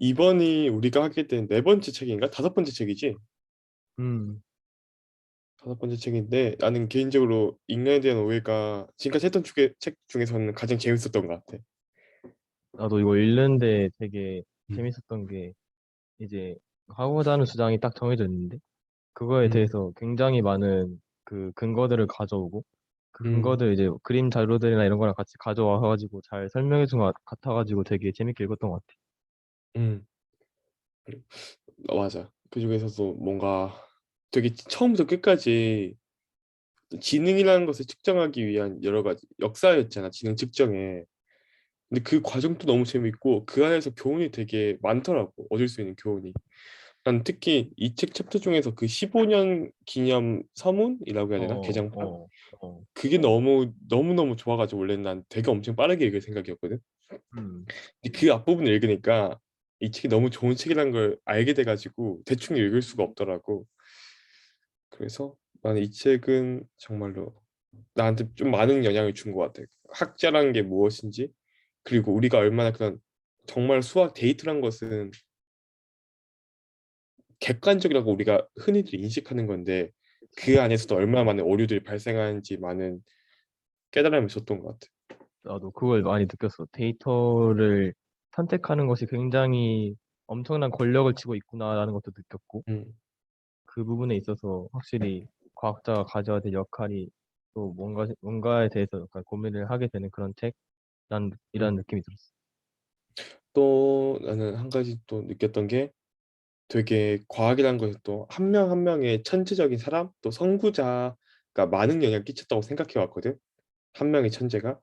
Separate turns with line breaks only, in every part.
이번이 우리가 하게 된 네 번째 책인가? 다섯 번째 책이지?
음,
다섯 번째 책인데 나는 개인적으로 인간에 대한 오해가 지금까지 했던 책 중에서는 가장 재밌었던 것 같아.
나도 이거 읽는데 되게
음.
재밌었던 게 이제 하고자 하는 주장이 딱 정해져 있는데 그거에
음.
대해서 굉장히 많은 그 근거들을 가져오고 그
음.
근거들 이제 그림 자료들이나 이런 거랑 같이 가져와가지고 잘 설명해 준 것 같아가지고 되게 재밌게 읽었던 것 같아.
음. 맞아. 그 중에서도 뭔가 되게 처음부터 끝까지 지능이라는 것을 측정하기 위한 여러 가지 역사였잖아. 지능 측정에. 근데 그 과정도 너무 재밌고 그 안에서 교훈이 되게 많더라고. 얻을 수 있는 교훈이. 난 특히 이 책 챕터 중에서 그 15년 기념 서문이라고 해야 되나?
어,
개정판?
어, 어,
그게 너무너무 좋아가지고 원래는 난 되게 엄청 빠르게 읽을 생각이었거든.
음,
근데 그 앞부분을 읽으니까 이 책이 너무 좋은 책이라는 걸 알게 돼가지고 대충 읽을 수가 없더라고. 그래서 나는 이 책은 정말로 나한테 좀 많은 영향을 준 것 같아. 학자라는 게 무엇인지, 그리고 우리가 얼마나 그런 정말 수학 데이터란 것은 객관적이라고 우리가 흔히들 인식하는 건데
그치.
그 안에서도 얼마나 많은 오류들이 발생하는지 많은 깨달음이 있었던 것 같아.
나도 그걸 많이 느꼈어. 데이터를 선택하는 것이 굉장히 엄청난 권력을 쥐고 있구나라는 것도 느꼈고
음.
그 부분에 있어서 확실히 과학자가 가져야 될 역할이 또 뭔가에 대해서 약간 고민을 하게 되는 그런 책이라는
음.
느낌이 들었어.
또 나는 한 가지 또 느꼈던 게 되게 과학이라는 것이 또 한 명 한 명의 천재적인 사람 또 선구자가 많은 영향을 끼쳤다고 생각해 왔거든. 한 명의 천재가.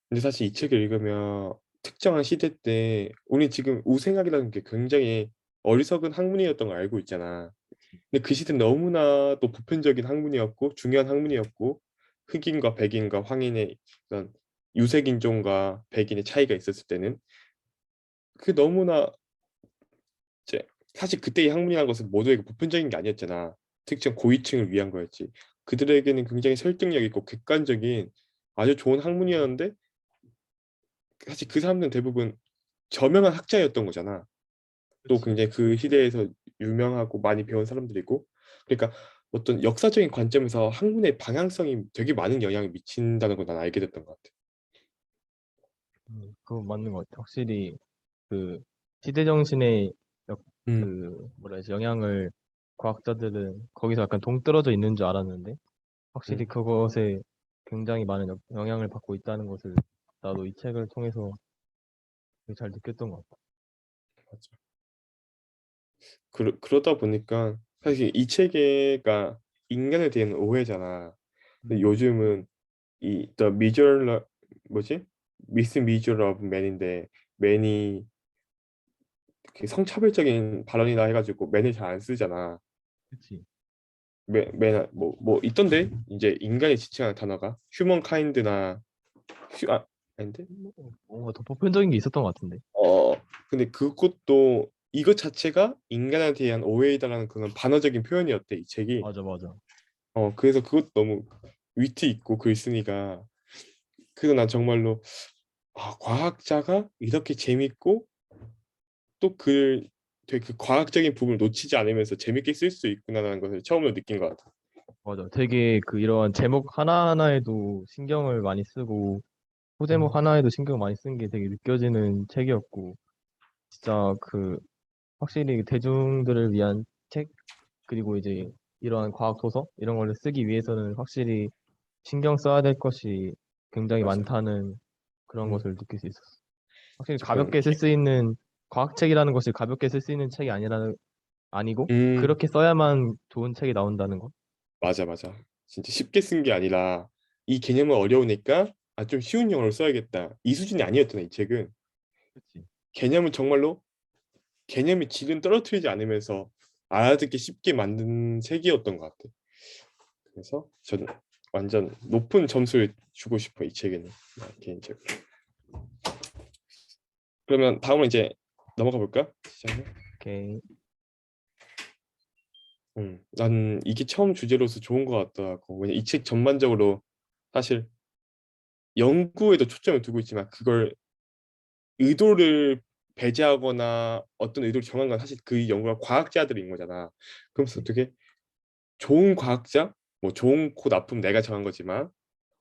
근데 사실 이 책을 읽으면 특정한 시대 때 우리 지금 우생학이라는 게 굉장히 어리석은 학문이었던 걸 알고 있잖아. 근데 그 시대는 너무나 또 보편적인 학문이었고 중요한 학문이었고 흑인과 백인과 황인의 그런 유색인종과 백인의 차이가 있었을 때는 그게 너무나 이제 사실 그때의 학문이라는 것은 모두에게 보편적인 게 아니었잖아. 특정 고위층을 위한 거였지. 그들에게는 굉장히 설득력 있고 객관적인 아주 좋은 학문이었는데 사실 그 사람들은 대부분 저명한 학자였던 거잖아. 또
그치.
굉장히 그 시대에서 유명하고 많이 배운 사람들이고 그러니까 어떤 역사적인 관점에서 학문의 방향성이 되게 많은 영향을 미친다는 걸 난 알게 됐던 것 같아.
그거 맞는 것 같아. 확실히 그 시대 정신의
음.
그 뭐라 해야지 영향을 과학자들은 거기서 약간 동떨어져 있는 줄 알았는데 확실히
음.
그것에 굉장히 많은 영향을 받고 있다는 것을 나도 이 책을 통해서 되게 잘 느꼈던 것 같아.
맞아. 그러다 보니까 사실 이 체계가 인간에 대한 오해잖아. 근데
음,
요즘은 이 The Miserable 뭐지? Miss Miserable Man인데 맨이 성차별적인 발언이나 해가지고 맨을 잘 안 쓰잖아.
그치.
맨뭐 있던데 이제 인간이 지칭하는 단어가 휴먼 카인드나 아닌데
뭔가 더 보편적인 게 있었던 것 같은데.
근데 그것도 이것 자체가 인간에 대한 오해이다라는 그런 반어적인 표현이었대 이 책이.
맞아, 맞아.
그래서 그것도 너무 위트 있고 글쓴이가 그래서 난 정말로 과학자가 이렇게 재밌고 또 되게 그 과학적인 부분을 놓치지 않으면서 재밌게 쓸 수 있구나라는 것을 처음으로 느낀 것 같아.
맞아. 되게 그 이런 제목 하나하나에도 신경을 많이 쓰고 소제목
음.
하나에도 신경 많이 쓴 게 되게 느껴지는 책이었고 진짜 그 확실히 대중들을 위한 책 그리고 이제 이러한 과학 도서 이런 걸 쓰기 위해서는 확실히 신경 써야 될 것이 굉장히
맞아.
많다는 그런
음.
것을 느낄 수 있었어. 확실히
그런
가볍게 쓸 수 있는 과학책이라는 것이 가볍게 쓸 수 있는 책이 아니고
음.
그렇게 써야만 좋은 책이 나온다는 것.
맞아, 맞아. 진짜 쉽게 쓴 게 아니라 이 개념은 어려우니까 좀 쉬운 영어로 써야겠다. 이 수준이 아니었잖아, 이 책은.
그치.
개념은 정말로 개념의 질은 떨어뜨리지 않으면서 알아듣기 쉽게 만든 책이었던 것 같아. 그래서 저는 완전 높은 점수를 주고 싶어, 이 책에는. 개인적으로. 그러면 다음으로 이제 넘어가 볼까? 시작해.
오케이.
난 이게 처음 주제로서 좋은 것 같더라고. 왜냐 이 책 전반적으로 사실 연구에도 초점을 두고 있지만 그걸 의도를 배제하거나 어떤 의도를 정한 건 사실 그 연구가 과학자들인 거잖아. 그러면서
그치.
되게 좋은 과학자, 뭐 좋고 나쁨 내가 정한 거지만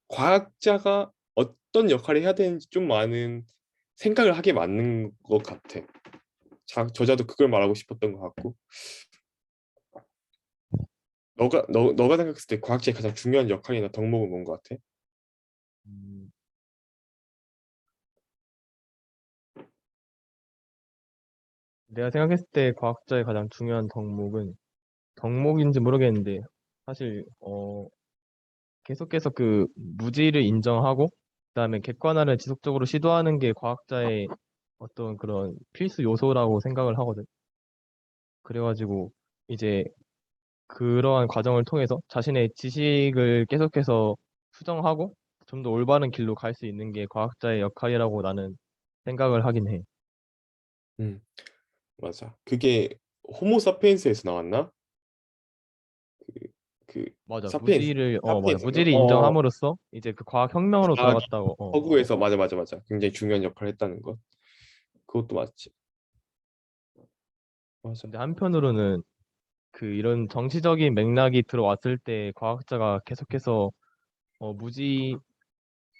과학자가 어떤 역할을 해야 되는지 좀 많은 생각을 하게 맞는 것 같아. 저자도 그걸 말하고 싶었던 것 같고. 너가 생각했을 때 과학자의 가장 중요한 역할이나 덕목은 뭔 것 같아?
음, 내가 생각했을 때 과학자의 가장 중요한 덕목인지 모르겠는데 사실 계속해서 그 무지를 인정하고 그다음에 객관화를 지속적으로 시도하는 게 과학자의 어떤 그런 필수 요소라고 생각을 하거든. 그래가지고 이제 그러한 과정을 통해서 자신의 지식을 계속해서 수정하고 좀 더 올바른 길로 갈 수 있는 게 과학자의 역할이라고 나는 생각을 하긴 해.
음, 맞아. 그게 호모사피엔스에서 나왔나? 그
맞아.
사피엔스,
맞아.
사피엔스인가?
무지를 인정함으로써 이제 그 과학 혁명으로
과학이
들어갔다고.
서구에서 맞아 맞아 맞아. 굉장히 중요한 역할을 했다는 것. 그것도 맞지. 맞아.
근데 한편으로는 그 이런 정치적인 맥락이 들어왔을 때 과학자가 계속해서 무지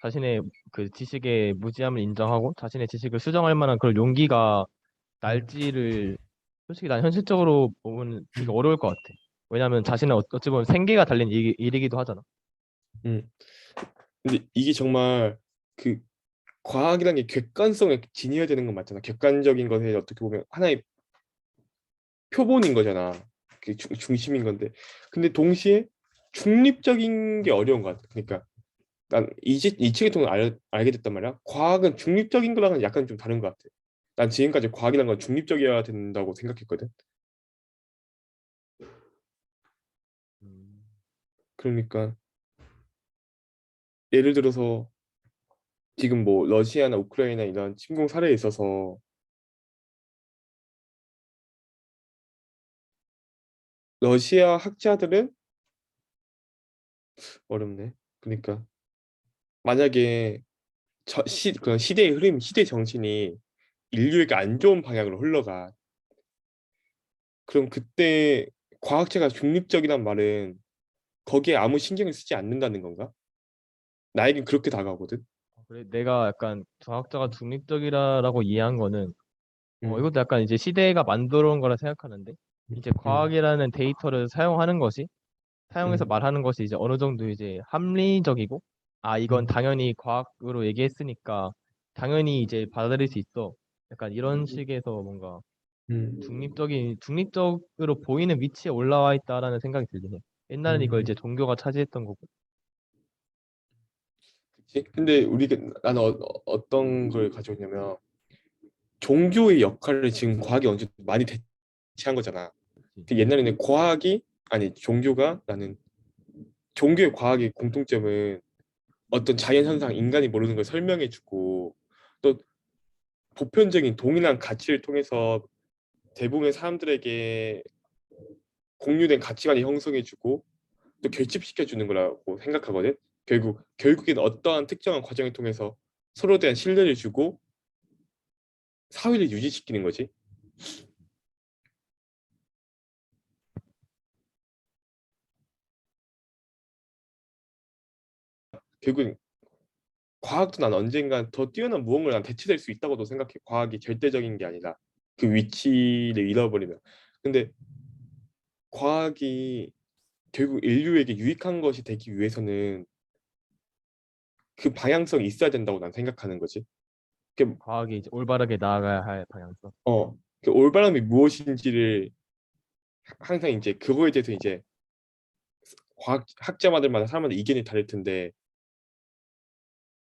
자신의 그 지식의 무지함을 인정하고 자신의 지식을 수정할 만한 그런 용기가
음.
날지를 솔직히 난 현실적으로 보면 되게 어려울 것 같아. 왜냐하면 자신의 어찌 보면 생계가 달린 일이기도 하잖아.
음. 근데 이게 정말 그 과학이라는 게 객관성에 지니어야 되는 건 맞잖아. 객관적인 것에 어떻게 보면 하나의 표본인 거잖아. 그 중심인 건데. 근데 동시에 중립적인 게 어려운 것 같아. 그러니까 난 이제 이 책을 통해 알게 됐단 말이야. 과학은 중립적인 거랑은 약간 좀 다른 것 같아. 난 지금까지 과학이라는 건 중립적이어야 된다고 생각했거든.
음,
그러니까 예를 들어서 지금 뭐 러시아나 우크라이나 이런 침공 사례에 있어서 러시아 학자들은 어렵네. 그러니까 만약에 그런 시대의 흐름, 시대 정신이 인류에게 안 좋은 방향으로 흘러가. 그럼 그때 과학자가 중립적이란 말은 거기에 아무 신경을 쓰지 않는다는 건가? 나에겐 그렇게 다가오거든.
그래 내가 약간 과학자가 중립적이라고 이해한 거는
음,
이것도 약간 이제 시대가 만들어 온 거라 생각하는데 이제
음,
과학이라는 데이터를 사용하는 것이 사용해서
음,
말하는 것이 이제 어느 정도 이제 합리적이고 아 이건
음,
당연히 과학으로 얘기했으니까 당연히 이제 받아들일 수 있어. 약간 이런 식에서 뭔가
음,
중립적으로 보이는 위치에 올라와 있다라는 생각이 들긴 해. 옛날엔 이걸
음.
이제 종교가 차지했던 거고.
그치? 근데 나는 어떤 걸 가지고 있냐면 종교의 역할을 지금 과학이 어느 정도 많이 대체한 거잖아.
그치?
그 옛날에는 과학이 아니 종교가 나는 종교의 과학의 공통점은 어떤 자연 현상, 인간이 모르는 걸 설명해주고 또 보편적인 동일한 가치를 통해서 대부분의 사람들에게 공유된 가치관이 형성해주고 또 결집시켜주는 거라고 생각하거든. 결국엔 어떠한 특정한 과정을 통해서 서로에 대한 신뢰를 주고 사회를 유지시키는 거지. 결국엔 과학도 난 언젠간 더 뛰어난 무언가를 난 대체될 수 있다고도 생각해. 과학이 절대적인 게 아니라 그 위치를 잃어버리면. 근데 과학이 결국 인류에게 유익한 것이 되기 위해서는 그 방향성이 있어야 된다고 난 생각하는 거지. 그,
과학이 이제 올바르게 나아가야 할 방향성.
그 올바름이 무엇인지를 항상 이제 그거에 대해서 이제 과학 학자마들마다 사람마다 이견이 다를 텐데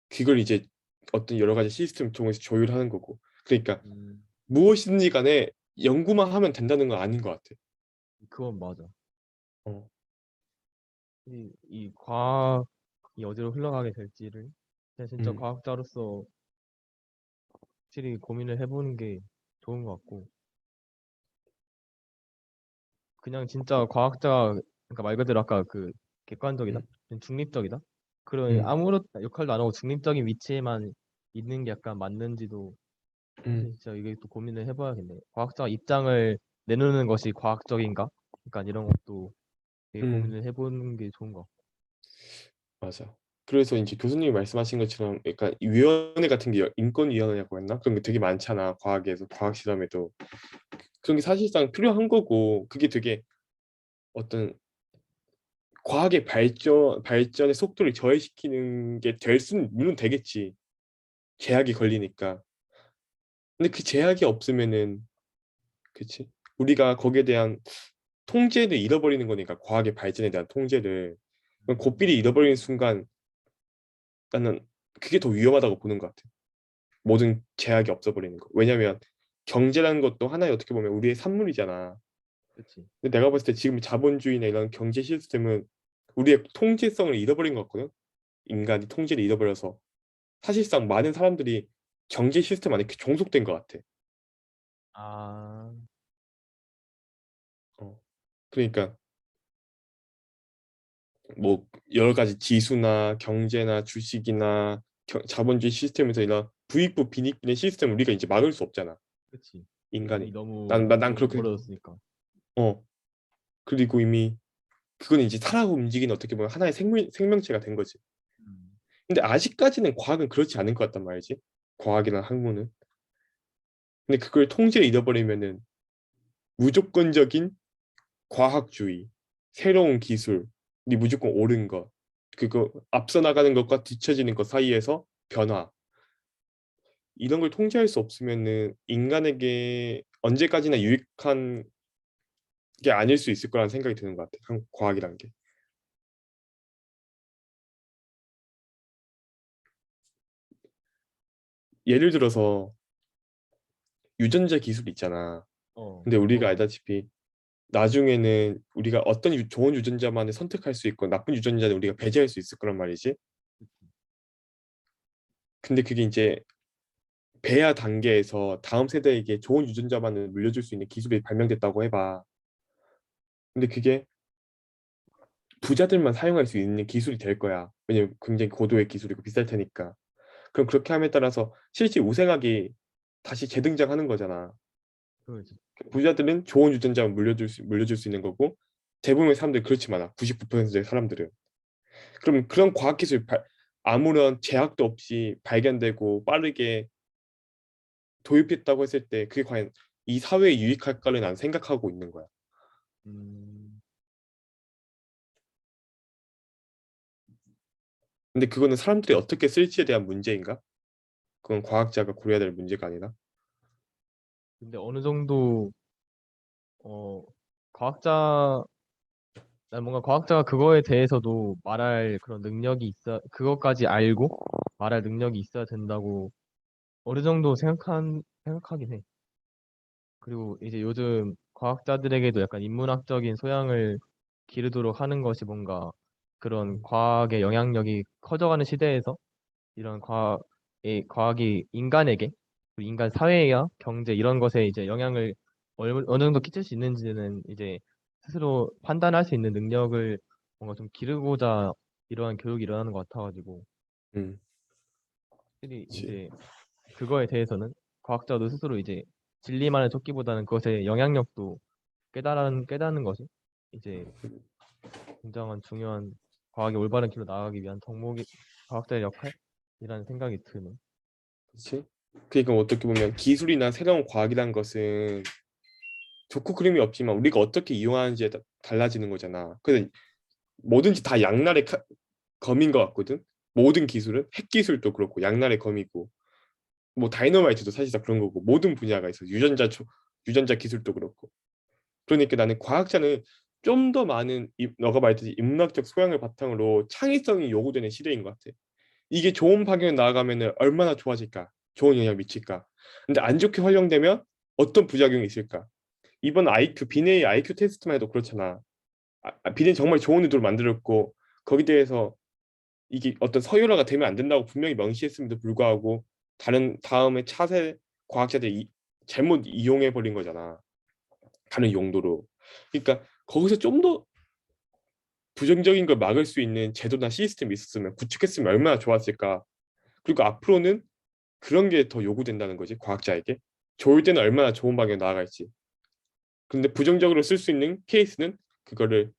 그걸 이제 어떤 여러 가지 시스템을 통해서 조율하는 거고. 그러니까
음,
무엇이든지 간에 연구만 하면 된다는 건 아닌 것 같아.
그건 맞아.
어,
이 과학이 어디로 흘러가게 될지를 그냥 진짜
음,
과학자로서 확실히 고민을 해보는 게 좋은 것 같고 그냥 진짜 과학자가 그러니까 말 그대로 아까 그 객관적이다,
음,
중립적이다 그런
음,
아무런 역할도 안 하고 중립적인 위치에만 있는 게 약간 맞는지도
음,
사실 진짜 이게 또 고민을 해봐야겠네. 과학자 입장을 내놓는 것이 과학적인가? 그러니까 이런 것도 되게
음,
고민을 해보는 게 좋은 것 같고.
맞아. 그래서 이제 교수님이 말씀하신 것처럼 약간 이 위원회 같은 게 인권위원회라고 했나? 그런 게 되게 많잖아. 과학에서 과학 실험에도 그런 게 사실상 필요한 거고 그게 되게 어떤 과학의 발전의 속도를 저해시키는 게 될 수는 물론 되겠지. 제약이 걸리니까. 근데 그 제약이 없으면은 그치? 우리가 거기에 대한 통제를 잃어버리는 거니까 과학의 발전에 대한 통제를 그럼 고삐리 잃어버리는 순간 나는 그게 더 위험하다고 보는 것 같아. 모든 제약이 없어버리는 거. 왜냐면 경제라는 것도 하나의 어떻게 보면 우리의 산물이잖아.
그치?
근데 내가 봤을 때 지금 자본주의나 이런 경제 시스템은 우리의 통제성을 잃어버린 것 같거든. 인간이 통제를 잃어버려서 사실상 많은 사람들이 경제 시스템 안에 종속된 것 같아.
아,
어. 그러니까 뭐 여러 가지 지수나 경제나 주식이나 자본주의 시스템에서 이런 부익부 빈익빈의 시스템을 우리가 이제 막을 수 없잖아.
그치. 이미
인간이.
너무
난
멀,
그렇게
멀어졌으니까.
어 그리고 이미 그건 이제 살아가고 움직이는 어떻게 보면 하나의 생명체가 된 거지.
음.
근데 아직까지는 과학은 그렇지 않은 것 같단 말이지. 과학이나 학문은. 근데 그걸 통제를 잃어버리면은 무조건적인 과학주의, 새로운 기술이 무조건 옳은 것, 그거 앞서 나가는 것과 뒤처지는 것 사이에서 변화, 이런 걸 통제할 수 없으면은 인간에게 언제까지나 유익한 게 아닐 수 있을 거라는 생각이 드는 것 같아. 과학이란 게. 예를 들어서 유전자 기술 있잖아. 근데 우리가
그거,
알다시피 나중에는 우리가 어떤 좋은 유전자만을 선택할 수 있고 나쁜 유전자는 우리가 배제할 수 있을 거란 말이지. 근데 그게 이제 배아 단계에서 다음 세대에게 좋은 유전자만을 물려줄 수 있는 기술이 발명됐다고 해봐. 근데 그게 부자들만 사용할 수 있는 기술이 될 거야. 왜냐면 굉장히 고도의 기술이고 비쌀 테니까. 그럼 그렇게 함에 따라서 실제 우생학이 다시 재등장하는 거잖아.
그거지.
부자들은 좋은 유전자만 물려줄 수 있는 거고 대부분의 사람들이 그렇지 않아. 99%의 사람들은. 그럼 그런 과학기술 아무런 제약도 없이 발견되고 빠르게 도입했다고 했을 때 그게 과연 이 사회에 유익할까를 난 생각하고 있는 거야.
음,
근데 그거는 사람들이 어떻게 쓸지에 대한 문제인가? 그건 과학자가 고려해야 될 문제가 아니라.
근데 어느 정도, 어, 과학자, 난 뭔가 과학자가 그거에 대해서도 말할 그런 능력이 그것까지 알고 말할 능력이 있어야 된다고 어느 정도 생각하긴 해. 그리고 이제 요즘 과학자들에게도 약간 인문학적인 소양을 기르도록 하는 것이 뭔가 그런 과학의 영향력이 커져가는 시대에서 이런 과학이 인간에게, 그리고 인간 사회야 경제 이런 것에 이제 영향을 어느 정도 끼칠 수 있는지는 이제 스스로 판단할 수 있는 능력을 뭔가 좀 기르고자 이러한 교육이 일어나는 것 같아가지고
음,
확실히
그치.
이제 그거에 대해서는 과학자도 스스로 이제 진리만을 쫓기보다는 그것의 영향력도 깨닫는 것이 이제 굉장한 중요한 과학의 올바른 길로 나아가기 위한 과학자의 역할이라는 생각이 드는.
그치? 그러니까 어떻게 보면 기술이나 새로운 과학이란 것은 좋고 그름이 없지만 우리가 어떻게 이용하는지에 달라지는 거잖아. 그래서 뭐든지 다 양날의 검인 것 같거든. 모든 기술은 핵 기술도 그렇고 양날의 검이고 뭐 다이너마이트도 사실상 그런 거고 모든 분야가 있어. 유전자 기술도 그렇고. 그러니까 나는 과학자는 좀 더 많은 너가 말했듯이 인문학적 소양을 바탕으로 창의성이 요구되는 시대인 것 같아. 이게 좋은 방향으로 나아가면 얼마나 좋아질까? 좋은 영향을 미칠까? 근데 안 좋게 활용되면 어떤 부작용이 있을까? 이번 비네의 IQ 테스트만 해도 그렇잖아. 비네는 정말 좋은 의도로 만들었고 거기에 대해서 이게 어떤 서열화가 되면 안 된다고 분명히 명시했음에도 불구하고 다음에 차세 과학자들이 잘못 이용해 버린 거잖아. 다른 용도로. 그러니까 거기서 좀 더 부정적인 걸 막을 수 있는 제도나 시스템이 있었으면 구축했으면 얼마나 좋았을까. 그리고 앞으로는 그런 게 더 요구된다는 거지, 과학자에게. 좋을 때는 얼마나 좋은 방향으로 나아갈지. 근데 부정적으로 쓸 수 있는 케이스는 그거를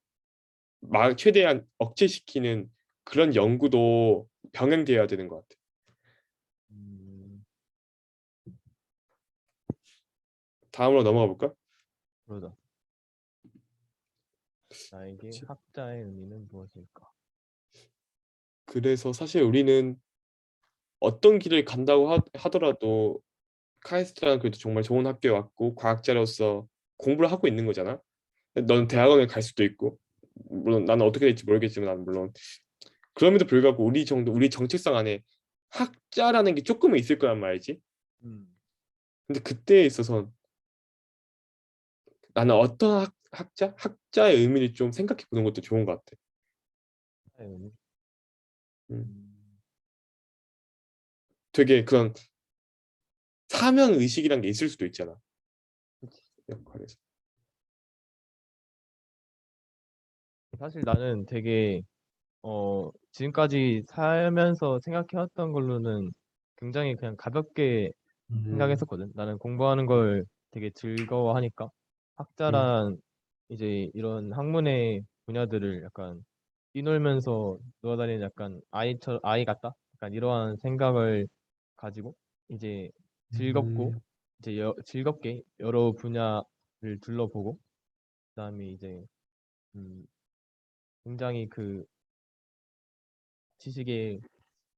최대한 억제시키는 그런 연구도 병행되어야 되는 것 같아.
음,
다음으로 넘어가 볼까?
그러자. 나에게
그치.
학자의 의미는 무엇일까?
그래서 사실 우리는 어떤 길을 간다고 하더라도 카이스트라는 그래도 정말 좋은 학교에 왔고 과학자로서 공부를 하고 있는 거잖아. 넌 대학원을 갈 수도 있고, 물론 나는 어떻게 될지 모르겠지만, 나는 물론 그럼에도 불구하고 우리 정체성 안에 학자라는 게 조금은 있을 거란 말이지.
음,
근데 그때에 있어서 나는 어떤 학자의 의미를 좀 생각해 보는 것도 좋은 것 같아.
학자의 의미?
음.
음,
되게 그런 사명 의식이란 게 있을 수도 있잖아.
그치.
역할에서.
사실 나는 되게 지금까지 살면서 생각해왔던 걸로는 굉장히 그냥 가볍게
음,
생각했었거든. 나는 공부하는 걸 되게 즐거워하니까
음,
학자란 이제 이런 학문의 분야들을 약간 뛰놀면서 놀아다니는 약간 아이 같다? 약간 이러한 생각을 가지고 이제 즐겁고
음,
이제 즐겁게 여러 분야를 둘러보고 그다음에 이제 음, 굉장히 그 지식의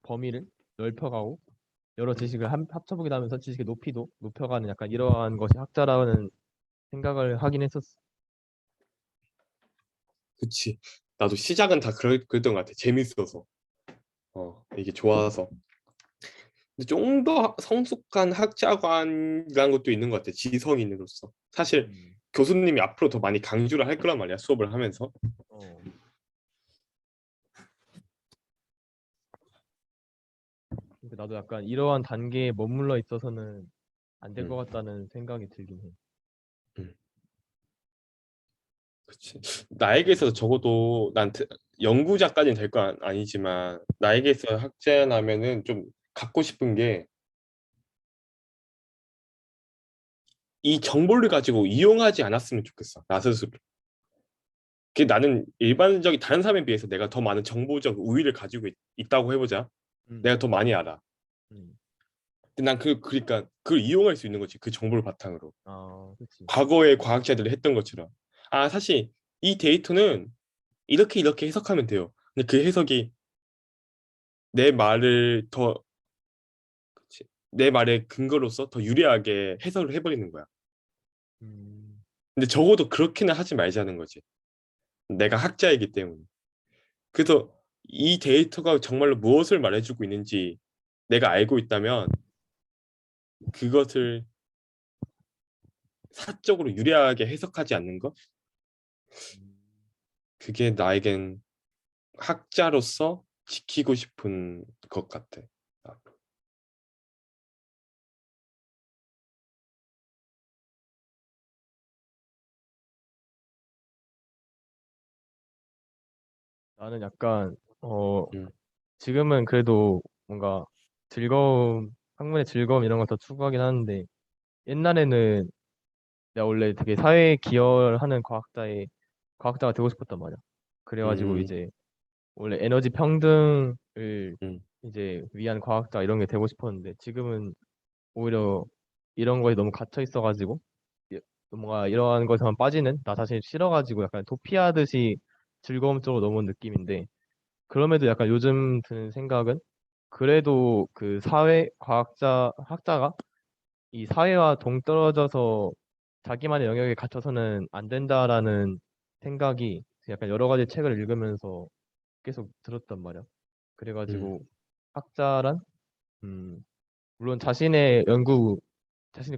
범위를 넓혀가고 여러 지식을 합쳐보기도 하면서 지식의 높이도 높여가는 약간 이러한 것이 학자라는 생각을 하긴 했었어.
그치. 나도 시작은 다 그랬던 것 같아. 재밌어서. 이게 좋아서. 근데 좀 더 성숙한 학자관이라는 것도 있는 것 같아. 지성인으로서. 사실
음,
교수님이 앞으로 더 많이 강조를 할 거란 말이야. 수업을 하면서.
어, 그러니까 나도 약간 이러한 단계에 머물러 있어서는 안 될 것
음,
같다는 생각이 들긴 해.
음, 그치. 나에게 있어서 적어도 연구자까지는 될 건 아니지만 나에게 있어 학자라면은 좀 갖고 싶은 게 이 정보를 가지고 이용하지 않았으면 좋겠어. 나 스스로. 나는 일반적인 다른 사람에 비해서 내가 더 많은 정보적 우위를 가지고 있다고 해보자.
음,
내가 더 많이 알아.
음,
근데 난 그러니까 그걸 이용할 수 있는 거지. 그 정보를 바탕으로.
그치.
과거의 과학자들이 했던 것처럼. 아, 사실 이 데이터는 이렇게 이렇게 해석하면 돼요. 근데 그 해석이 내 말을 더, 그치, 내 말의 근거로서 더 유리하게 해석을 해버리는 거야.
음,
근데 적어도 그렇게는 하지 말자는 거지. 내가 학자이기 때문에. 그래서 이 데이터가 정말로 무엇을 말해주고 있는지 내가 알고 있다면 그것을 사적으로 유리하게 해석하지 않는 것?
음.
그게 나에겐 학자로서 지키고 싶은 것 같아.
나는 약간
음,
지금은 그래도 뭔가 학문의 즐거움 이런 걸 더 추구하긴 하는데 옛날에는 내가 원래 되게 사회에 기여하는 과학자가 되고 싶었단 말이야. 그래가지고
음,
이제 원래 에너지 평등을
음,
이제 위한 과학자 이런 게 되고 싶었는데 지금은 오히려 이런 거에 너무 갇혀 있어가지고 이- 뭔가 이러한 것에만 빠지는 나 자신이 싫어가지고 약간 도피하듯이 즐거움 쪽으로 넘어온 느낌인데 그럼에도 약간 요즘 드는 생각은 그래도 그 학자가 이 사회와 동떨어져서 자기만의 영역에 갇혀서는 안 된다라는 생각이 약간 여러 가지 책을 읽으면서 계속 들었단 말이야.
음,
그래가지고 학자란 음, 물론 자신이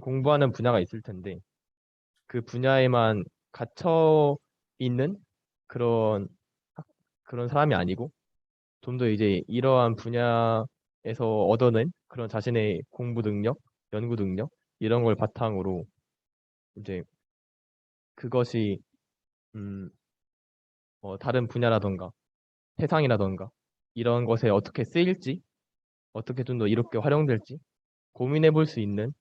공부하는 분야가 있을 텐데 그 분야에만 갇혀 있는 그런 학- 그런 사람이 아니고 좀 더 이제 이러한 분야에서 얻어낸 그런 자신의 공부 능력, 연구 능력 이런 걸 바탕으로 이제 그것이 음, 다른 분야라던가 세상이라던가 이런 것에 어떻게 쓰일지, 어떻게 좀 더 이롭게 활용될지 고민해 볼 수 있는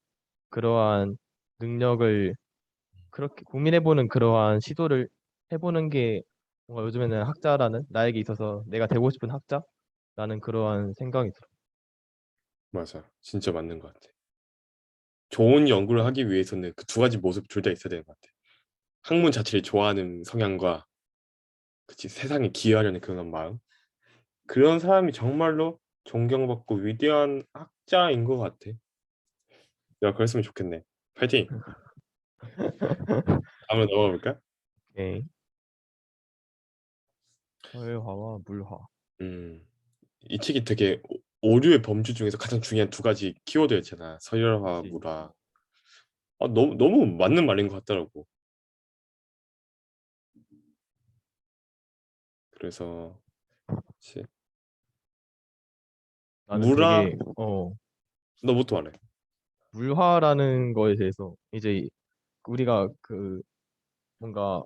그러한 능력을 그렇게 고민해보는 그러한 시도를 해보는 게 뭔가 요즘에는 학자라는 나에게 있어서 내가 되고 싶은 학자라는 그러한 생각이 들어.
맞아. 진짜 맞는 것 같아. 좋은 연구를 하기 위해서는 그 두 가지 모습 둘 다 있어야 되는 것 같아. 학문 자체를 좋아하는 성향과 그치 세상에 기여하려는 그런 마음. 그런 사람이 정말로 존경받고 위대한 학자인 것 같아. 내가 그랬으면 좋겠네. 파이팅. 다음으로 넘어가 볼까?
오케이. 서열화와 물화.
음, 이 책이 되게 오류의 범주 중에서 가장 중요한 두 가지 키워드였잖아. 서열화,
그치.
물화. 아, 너무 맞는 말인 것 같더라고. 그래서 그치.
나는
물화
되게
너부터 말해.
물화라는 거에 대해서 이제 우리가 그 뭔가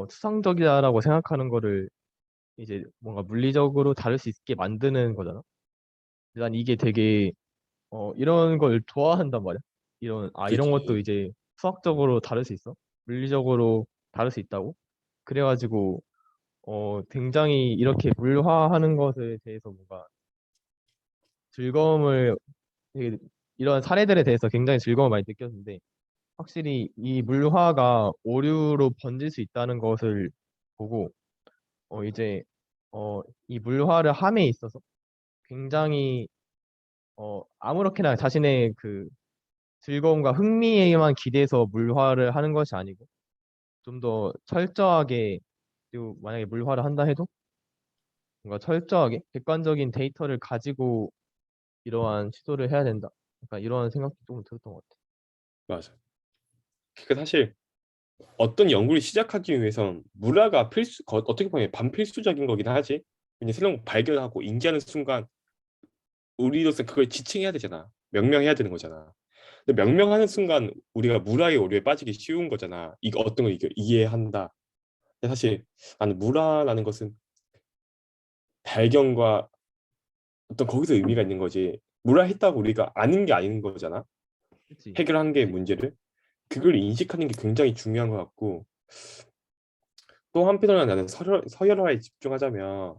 추상적이다라고 생각하는 거를 이제 뭔가 물리적으로 다룰 수 있게 만드는 거잖아. 난 이게 되게 이런 걸 좋아한단 말이야. 이런 것도
그지.
이제 수학적으로 다룰 수 있어? 물리적으로 다룰 수 있다고? 그래가지고 굉장히 이렇게 물화하는 것에 대해서 뭔가 즐거움을 되게 이런 사례들에 대해서 굉장히 즐거움을 많이 느꼈는데 확실히 이 물화가 오류로 번질 수 있다는 것을 보고 이제 이 물화를 함에 있어서 굉장히 아무렇게나 자신의 그 즐거움과 흥미에만 기대서 물화를 하는 것이 아니고 좀 더 철저하게 그리고 만약에 물화를 한다 해도 뭔가 철저하게 객관적인 데이터를 가지고 이러한 시도를 해야 된다. 약간 이러한 생각도 조금 들었던 것 같아.
맞아. 그러니까 사실 어떤 연구를 시작하기 위해선 물화가 어떻게 보면 반필수적인 거긴 하지. 왜냐 새로운 거 발견하고 인지하는 순간 우리로서 그걸 지칭해야 되잖아. 명명해야 되는 거잖아. 근데 명명하는 순간 우리가 물화의 오류에 빠지기 쉬운 거잖아. 이거 어떤 걸 이해한다. 근데 사실 나는 물화라는 것은 발견과 어떤 거기서 의미가 있는 거지. 물화했다고 우리가 아는 게 아닌 거잖아.
그치?
해결한 게 문제를. 그걸 인식하는 게 굉장히 중요한 것 같고 또 한편으로는 나는 서열화에 집중하자면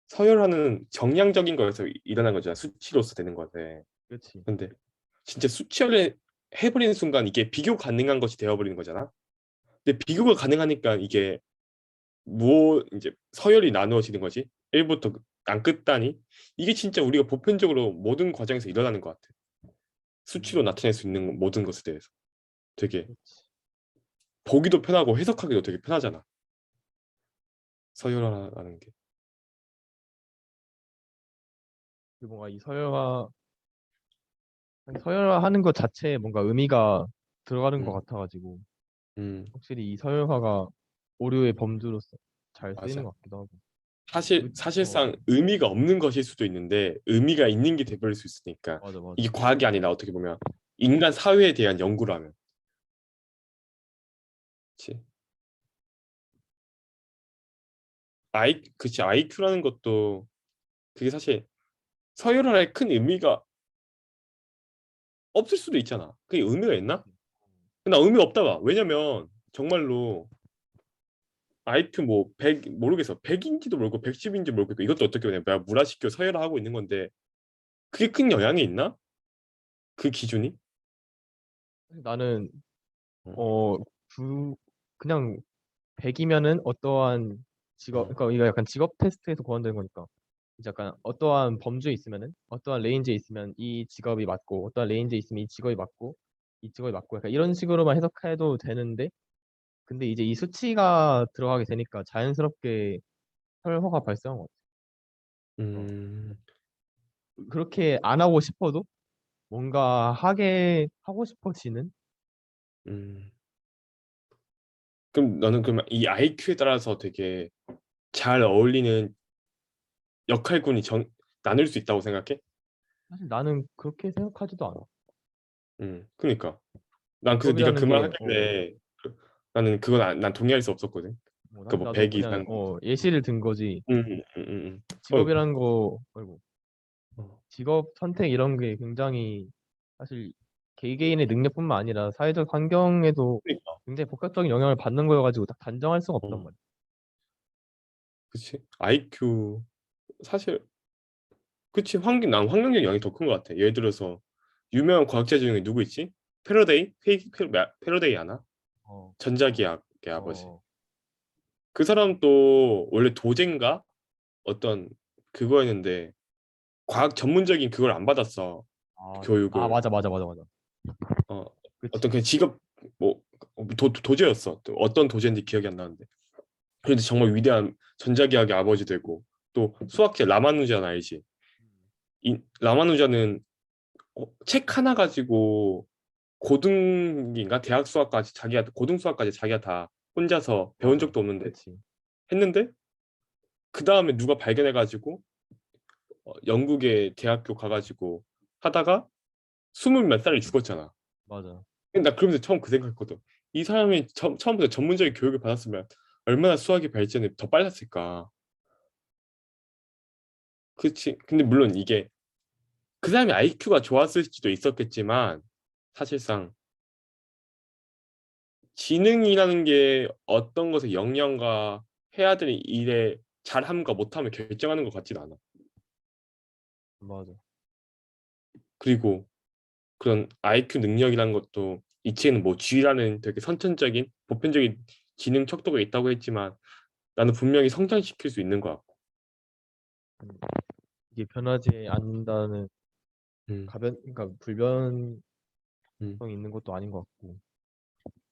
서열화는 정량적인 거에서 일어난 거잖아. 수치로서 되는 건데.
그치?
근데 진짜 수치화를 해버리는 순간 이게 비교 가능한 것이 되어버리는 거잖아. 근데 비교가 가능하니까 이게 이제 서열이 나누어지는 거지. 1부터 난 끝단위. 이게 진짜 우리가 보편적으로 모든 과정에서 일어나는 것 같아. 수치로
음,
나타낼 수 있는 모든 것에 대해서 되게
그치.
보기도 편하고 해석하기도 되게 편하잖아. 서열화라는 게.
그리고 뭔가 이 서열화하는 것 자체에 뭔가 의미가 들어가는 것
음,
같아가지고
음,
확실히 이 서열화가 오류의 범주로서 잘 쓰이는
맞아.
것 같기도 하고.
사실상 의미가 없는 것일 수도 있는데 의미가 있는 게 돼버릴 수 있으니까
맞아, 맞아.
이게 과학이 아니라 어떻게 보면 인간 사회에 대한 연구라면 그치 그치 IQ라는 것도 그게 사실 서열화에 큰 의미가 없을 수도 있잖아. 그게 의미가 있나?
그치.
나 의미 없다 봐. 왜냐면 정말로 IQ 뭐 100 모르겠어. 100인지도 모르고 110인지 모르겠고 이것도 어떻게 보면 내가 물화시켜 서열화하고 있는 건데 그게 큰 영향이 있나? 그 기준이?
나는
어,
어, 두, 그냥 100이면은 어떠한 직업,
어,
그러니까 이거 약간 직업 테스트에서 구현되는 거니까. 이제 약간 어떠한 범주에 있으면은, 어떠한 레인지에 있으면 이 직업이 맞고, 어떠한 레인지에 있으면 이 직업이 맞고, 이 직업이 맞고, 약간 이런 식으로만 해석해도 되는데, 근데 이제 이 수치가 들어가게 되니까 자연스럽게 혈화가 발생한 것 같아.
음,
그렇게 안 하고 싶어도 뭔가 하고 싶어지는?
음. 그럼 너는 그럼 이 IQ에 따라서 되게 잘 어울리는 역할군이 나눌 수 있다고 생각해?
사실 나는 그렇게 생각하지도 않아.
그러니까 난 그래서 네가 그
직업이라는
말
게,
하길래 나는 난 동의할 수 없었거든. 그
사실
뭐
나도
100
그냥
이상.
예시를 든 거지.
어이구.
직업이라는 거, 아이고,
어,
직업 선택 이런 게 굉장히 사실 개개인의 능력뿐만 아니라 사회적 환경에도
그러니까.
굉장히 복합적인 영향을 받는 거여가지고 딱 단정할 수가 없단
어,
말이야.
그치. IQ 사실 그치. 난 환경적 영향이 더 큰 것 같아. 예를 들어서 유명한 과학자 중에 누구 있지? 패러데이? 패러데이 아나?
어,
전자기학의 아버지.
어,
그 사람 또 원래 도제인가? 어떤 그거였는데 과학 전문적인 그걸 안 받았어. 교육을.
맞아, 맞아, 맞아, 맞아.
어, 어떤
그치.
그 직업 뭐 도제였어. 또 어떤 도제인지 기억이 안 나는데. 그런데 정말 위대한 전자기학의 아버지 되고 또 수학자 라마누잔 알지? 이 라마누잔은 책 하나 가지고 고등인가 대학 수학까지 자기가 고등 수학까지 자기가 다 혼자서 배운
맞아.
적도 없는데
그치.
했는데 그 다음에 누가 발견해가지고 영국의 대학교 가가지고 하다가 스물 몇 살에 죽었잖아.
맞아.
근데 나 그러면서 처음 그 생각했거든. 이 사람이 처음부터 전문적인 교육을 받았으면 얼마나 수학의 발전이 더 빨랐을까. 그치. 근데 물론 이게 그 사람이 IQ가 좋았을 수도 있었겠지만 사실상 지능이라는 게 어떤 것에 역량과 해야 되는 일에 잘함과 못함을 결정하는 것 같진 않아.
맞아.
그리고 그런 IQ 능력이라는 것도 이 책에는 뭐 G라는 되게 선천적인 보편적인 지능 척도가 있다고 했지만 나는 분명히 성장시킬 수 있는 것 같고.
음, 이게 변하지 않는다는
음,
그러니까 불변성
음,
있는 것도 아닌 것 같고.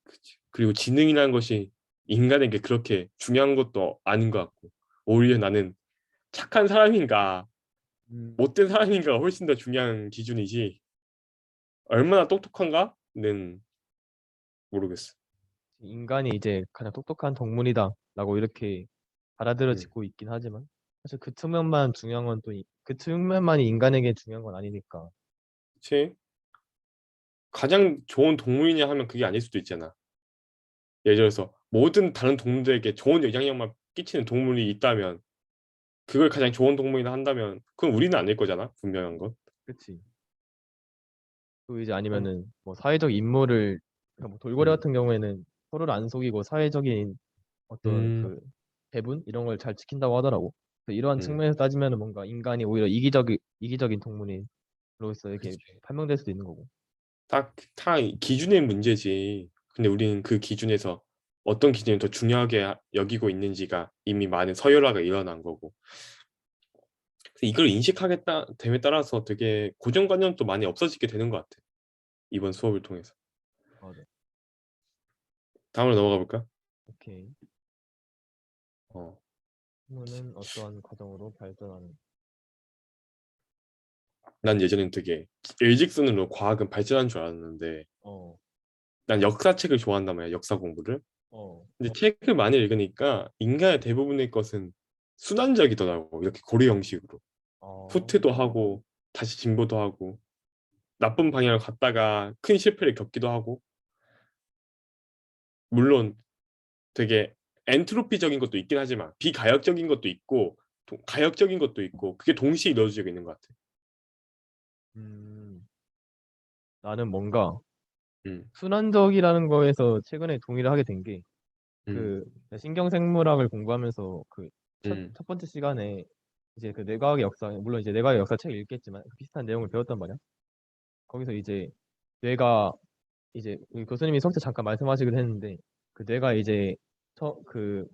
그치. 그리고 지능이라는 것이 인간에게 그렇게 중요한 것도 아닌 것 같고. 오히려 나는 착한 사람인가
음,
못된 사람인가가 훨씬 더 중요한 기준이지 얼마나 똑똑한가는 모르겠어.
인간이 이제 가장 똑똑한 동물이다라고 이렇게
음.
받아들여지고 있긴 하지만 사실 그 측면만 중요한 건 또 그 측면만이 인간에게 중요한 건 아니니까.
그치? 가장 좋은 동물이냐 하면 그게 아닐 수도 있잖아. 예를 들어서 모든 다른 동물들에게 좋은 영향력만 끼치는 동물이 있다면 그걸 가장 좋은 동물이라 한다면 그건 우리는 아닐 거잖아. 분명한 건.
그치? 또 이제
어.
아니면은 뭐 사회적 임무를 그러니까 뭐 돌고래
음.
같은 경우에는 서로를 안 속이고 사회적인 어떤
음.
그 배분 이런 걸 잘 지킨다고 하더라고. 그래서 이러한
음.
측면에서 따지면은 뭔가 인간이 오히려 이기적인 동물로서 이렇게
그치.
판명될 수도 있는 거고.
다 기준의 문제지. 근데 우리는 그 기준에서 어떤 기준이 더 중요하게 여기고 있는지가 이미 많은 서열화가 일어난 거고. 그래서 이걸 인식하겠다 됨에 따라서 되게 고정관념도 많이 없어지게 되는 것 같아. 이번 수업을 통해서.
맞아.
다음으로 넘어가 볼까?
오케이.
어.
학문은 어떠한 과정으로 발전하는.
난 예전엔 되게 일직선으로 과학은 발전한 줄 알았는데
어,
난 역사책을 좋아한단 말이야, 역사 공부를.
어,
근데 책을 많이 읽으니까 인간의 대부분의 것은 순환적이더라고. 이렇게 고리 형식으로.
어,
후퇴도 하고 다시 진보도 하고 나쁜 방향을 갔다가 큰 실패를 겪기도 하고 물론 되게 엔트로피적인 것도 있긴 하지만 비가역적인 것도 있고 가역적인 것도 있고 그게 동시에 이루어지고 있는 것 같아.
음, 나는 뭔가
음,
순환적이라는 거에서 최근에 동의를 하게 된 게,
음,
그, 신경생물학을 공부하면서 그
음,
첫 번째 시간에 이제 그 뇌과학의 역사, 물론 이제 뇌과학의 역사 책을 읽겠지만 그 비슷한 내용을 배웠단 말이야. 거기서 이제 뇌가 이제 우리 교수님이 석재 잠깐 말씀하시기도 했는데 그 뇌가 이제 그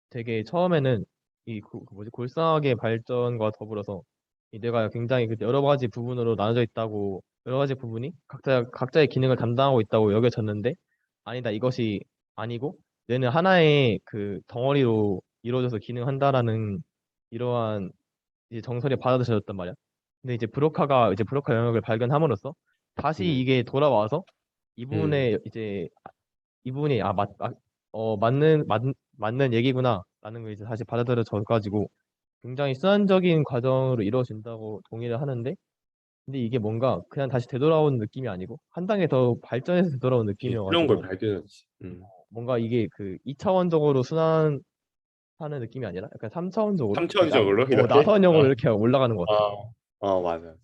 되게 처음에는 그 뭐지 골상학의 발전과 더불어서 이 뇌가 굉장히 그 여러 가지 부분으로 나눠져 있다고 여러 가지 부분이 각자의 기능을 담당하고 있다고 여겨졌는데 아니다 이것이 아니고 뇌는 하나의 그 덩어리로 이루어져서 기능한다라는 이러한 이제 정설이 받아들여졌단 말이야. 근데 이제 브로카가 이제 브로카 영역을 발견함으로써 다시
음,
이게 돌아와서
음.
이분의 이제 이분이 맞는 얘기구나라는 걸 이제 다시 받아들여져 가지고 굉장히 순환적인 과정으로 이루어진다고 동의를 하는데 근데 이게 뭔가 그냥 다시 되돌아온 느낌이 아니고 한 단계 더 발전해서 되돌아온
새로운 걸
느낌이어가지고
발견했지.
뭔가 이게 그 2차원적으로 순환하는 느낌이 아니라 약간 3차원적으로
3차원적으로 이렇게.
나선형으로 이렇게 올라가는 것 같아.
어, 맞아.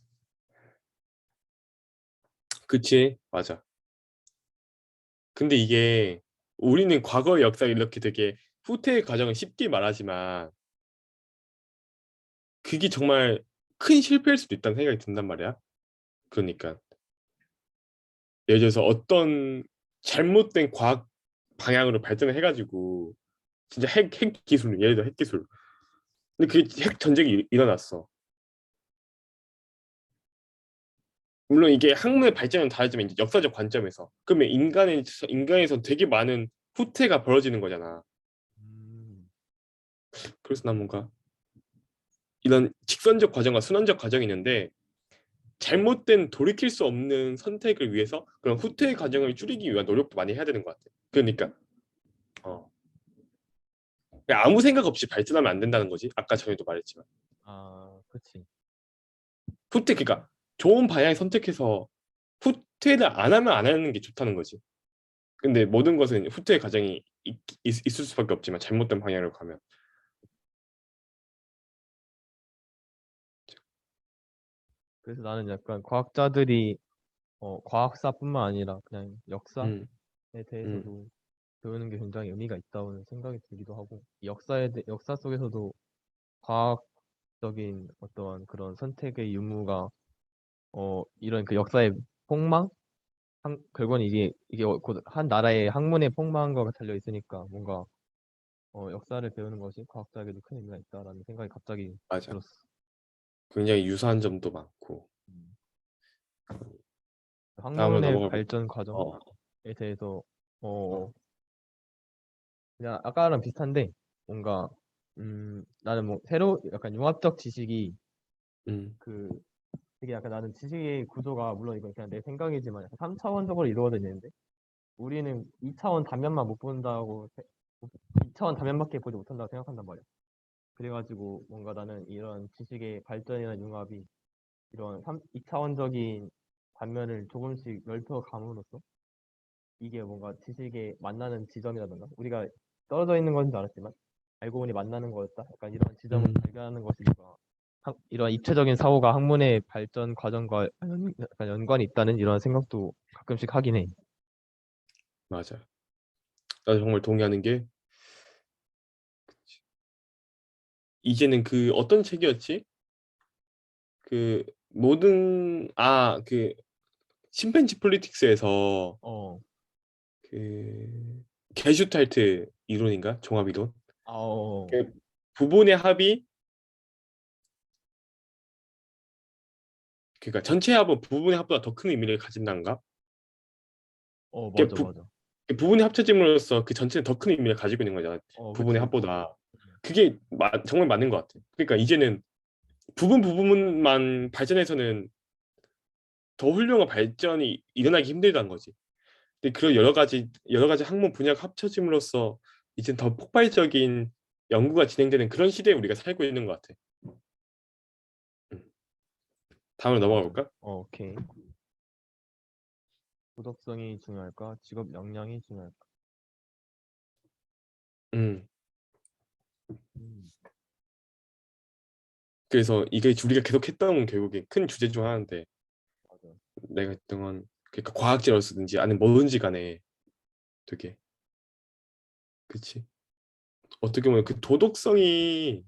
그치? 맞아. 근데 이게 우리는 과거의 역사를 이렇게 되게 후퇴의 과정을 쉽게 말하지만 그게 정말 큰 실패일 수도 있다는 생각이 든단 말이야. 그러니까 예를 들어서 어떤 잘못된 과학 방향으로 발전을 해가지고 진짜 핵 기술, 예를 들어 핵 기술. 근데 그게 핵 전쟁이 일어났어. 물론 이게 학문의 발전은 다르지만 이제 역사적 관점에서 그러면 인간에서 되게 많은 후퇴가 벌어지는 거잖아.
음,
그래서 난 뭔가 이런 직선적 과정과 순환적 과정이 있는데 잘못된 돌이킬 수 없는 선택을 위해서 그런 후퇴의 과정을 줄이기 위한 노력도 많이 해야 되는 것 같아. 그러니까 어. 그냥 아무 생각 없이 발전하면 안 된다는 거지. 아까 전에도 말했지만
아, 그치.
후퇴 그러니까 좋은 방향을 선택해서 후퇴를 안 하면 안 하는 게 좋다는 거지. 근데 모든 것은 후퇴의 과정이 있을 수밖에 없지만 잘못된 방향으로 가면
그래서 나는 약간 과학자들이 과학사뿐만 아니라 그냥 역사에
음, 음,
대해서도 배우는 게 굉장히 의미가 있다고 생각이 들기도 하고, 역사 속에서도 과학적인 어떠한 그런 선택의 유무가 이런 그 역사의 폭망? 결국은 이게 곧 한 나라의 학문의 폭망과 달려 있으니까 뭔가 역사를 배우는 것이 과학자에게도 큰 의미가 있다라는 생각이 갑자기
맞아.
들었어.
굉장히 유사한 점도 많고.
음.
다음으로
학문의
넘어가 볼까?
발전 과정에
어,
대해서
어,
그냥 아까랑 비슷한데 뭔가 나는 뭐 새로 약간 융합적 지식이
음,
그 되게 약간 나는 지식의 구조가 물론 이건 그냥 내 생각이지만 약간 3차원적으로 이루어져 있는데 우리는 2차원 단면만 못 본다고 2차원 단면밖에 보지 못한다고 생각한단 말이야. 그래가지고 뭔가 나는 이런 지식의 발전이나 융합이 이런 2차원적인 단면을 조금씩 넓혀감으로써 이게 뭔가 지식에 만나는 지점이라던가 우리가 떨어져 있는 건줄 알았지만 알고 보니 만나는 거였다. 약간 이런 지점을
음,
발견하는 것이 뭔가 이런 입체적인 사고가 학문의 발전 과정과 약간 연관이 있다는 이런 생각도 가끔씩 하긴 해.
맞아. 나도 정말 동의하는 게 이제는 그 어떤 책이었지? 그 모든 그 심팬지 폴리틱스에서
어,
그 게슈탈트 이론인가? 종합 이론?
아, 어,
그 부분의 합이 그러니까 전체 합은 부분의 합보다 더 큰 의미를 가진다는가? 그
맞아, 맞아.
부분이 합쳐짐으로써 그 전체는 더 큰 의미를 가지고 있는 거잖아. 부분의
그치, 그치.
합보다. 그게 정말 맞는 것 같아. 그러니까 이제는 부분만 발전해서는 더 훌륭한 발전이 일어나기 힘들다는 거지. 근데 그런 여러 가지 학문 분야가 합쳐짐으로써 이제 더 폭발적인 연구가 진행되는 그런 시대에 우리가 살고 있는 것 같아. 음. 다음으로 넘어가
맞아.
볼까?
오케이. 도덕성이 중요할까? 직업 역량이 중요할까?
음.
음,
그래서 이게 우리가 계속 했던 건 결국에 큰 주제 중 하나인데
맞아.
내가 했던 건 그러니까 과학자로서든지 아니면 뭐든지 간에 되게 그치. 어떻게 보면 그 도덕성이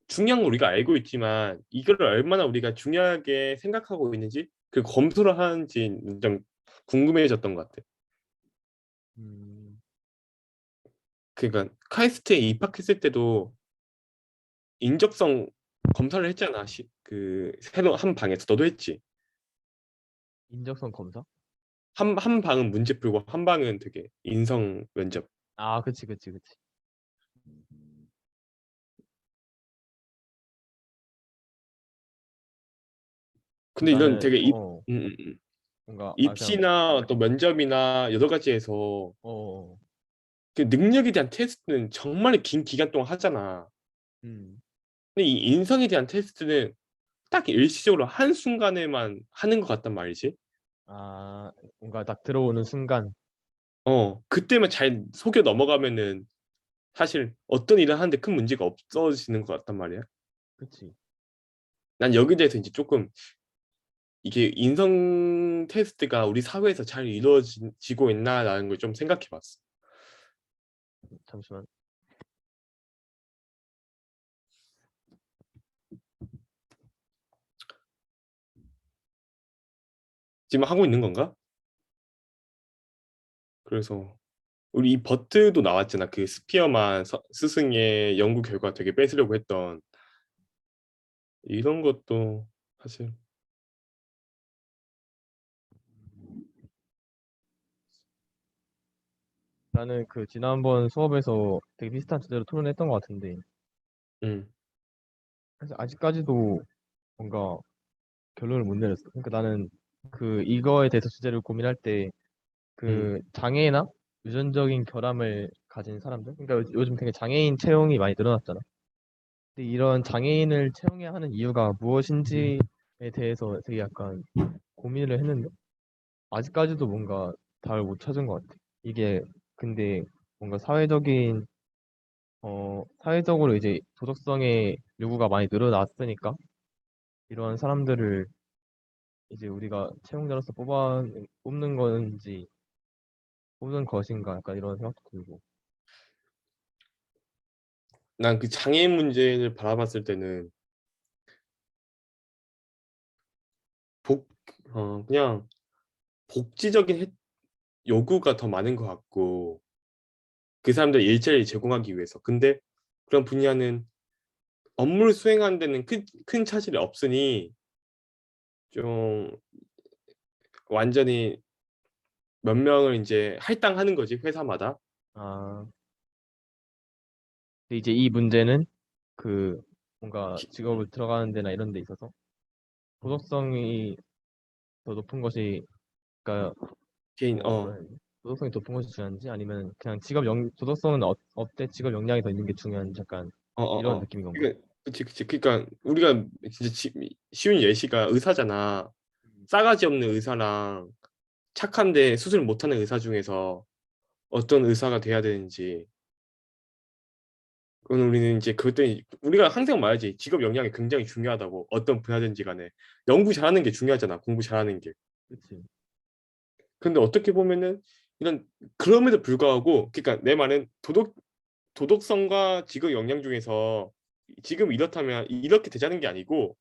중요한 걸 우리가 알고 있지만 이걸 얼마나 우리가 중요하게 생각하고 있는지 그 검토를 하는지 좀 궁금해졌던 것 같아.
음,
그러니까 카이스트에 입학했을 때도 인적성 검사를 했잖아. 그 새로 한 방에서 너도 했지.
인적성 검사?
한 방은 문제 풀고 한 방은 되게 인성 면접.
아, 그치, 그치, 그치.
근데 이런
나는
되게 음, 음, 음.
뭔가 그냥
입시나 또 면접이나 여러 가지에서
어, 어,
그 능력에 대한 테스트는 정말 긴 기간 동안 하잖아.
음,
근데 이 인성에 대한 테스트는 딱 일시적으로 한순간에만 하는 것 같단 말이지.
뭔가 딱 들어오는 순간,
그때만 잘 속여 넘어가면은 사실 어떤 일을 하는데 큰 문제가 없어지는 것 같단 말이야.
그치.
난 여기에 대해서 이제 조금 이게 인성 테스트가 우리 사회에서 잘 이루어지고 있나라는 걸 좀 생각해봤어.
잠시만.
지금 하고 있는 건가? 그래서 우리 이 버트도 나왔잖아. 그 스피어만 스승의 연구 결과 되게 뺏으려고 했던 이런 것도 사실
나는 그 지난번 수업에서 되게 비슷한 주제로 토론했던 것 같은데
음,
사실 아직까지도 뭔가 결론을 못 내렸어. 그러니까 나는 그 이거에 대해서 주제를 고민할 때
음,
그 장애나 유전적인 결함을 가진 사람들, 그러니까 요즘 되게 장애인 채용이 많이 늘어났잖아. 근데 이런 장애인을 채용해야 하는 이유가 무엇인지에 대해서 되게 약간 고민을 했는데 아직까지도 뭔가 답을 못 찾은 것 같아. 이게 근데 뭔가 사회적으로 이제 도덕성의 요구가 많이 늘어났으니까 이러한 사람들을 이제 우리가 채용자로서 뽑는 건지 뽑는 것인가 약간 이런 생각도 들고.
난 그 장애인 문제를 바라봤을 때는 복, 그냥 복지적인 요구가 더 많은 것 같고 그 사람들 일자리를 제공하기 위해서. 근데 그런 분야는 업무를 수행하는 데는 큰 차질이 없으니 좀 완전히 몇 명을 이제 할당하는 거지 회사마다.
아, 근데 이제 이 문제는 그 뭔가
기-
직업을 들어가는 데나 이런 데 있어서 도덕성이 더 높은 것이 그러니까
개인
뭐라 해야 되지? 도덕성이 높은 것이 중요한지 아니면 그냥 도덕성은 업대 직업 역량이 더 있는 게 중요한지 약간 이런 느낌인 건가?
그러니까 그치. 그러니까 우리가 진짜 쉬운 예시가 의사잖아. 싸가지 없는 의사랑 착한데 수술 못하는 의사 중에서 어떤 의사가 돼야 되는지. 그건 우리는 이제 그것 때문에 우리가 항상 말하지. 직업 역량이 굉장히 중요하다고. 어떤 분야든지 간에. 연구 잘하는 게 중요하잖아. 공부 잘하는 게.
그치?
근데 어떻게 보면은 이런 그럼에도 불구하고 그러니까 내 말은 도덕성과 직업 역량 중에서 지금 이렇다면 이렇게 되자는 게 아니고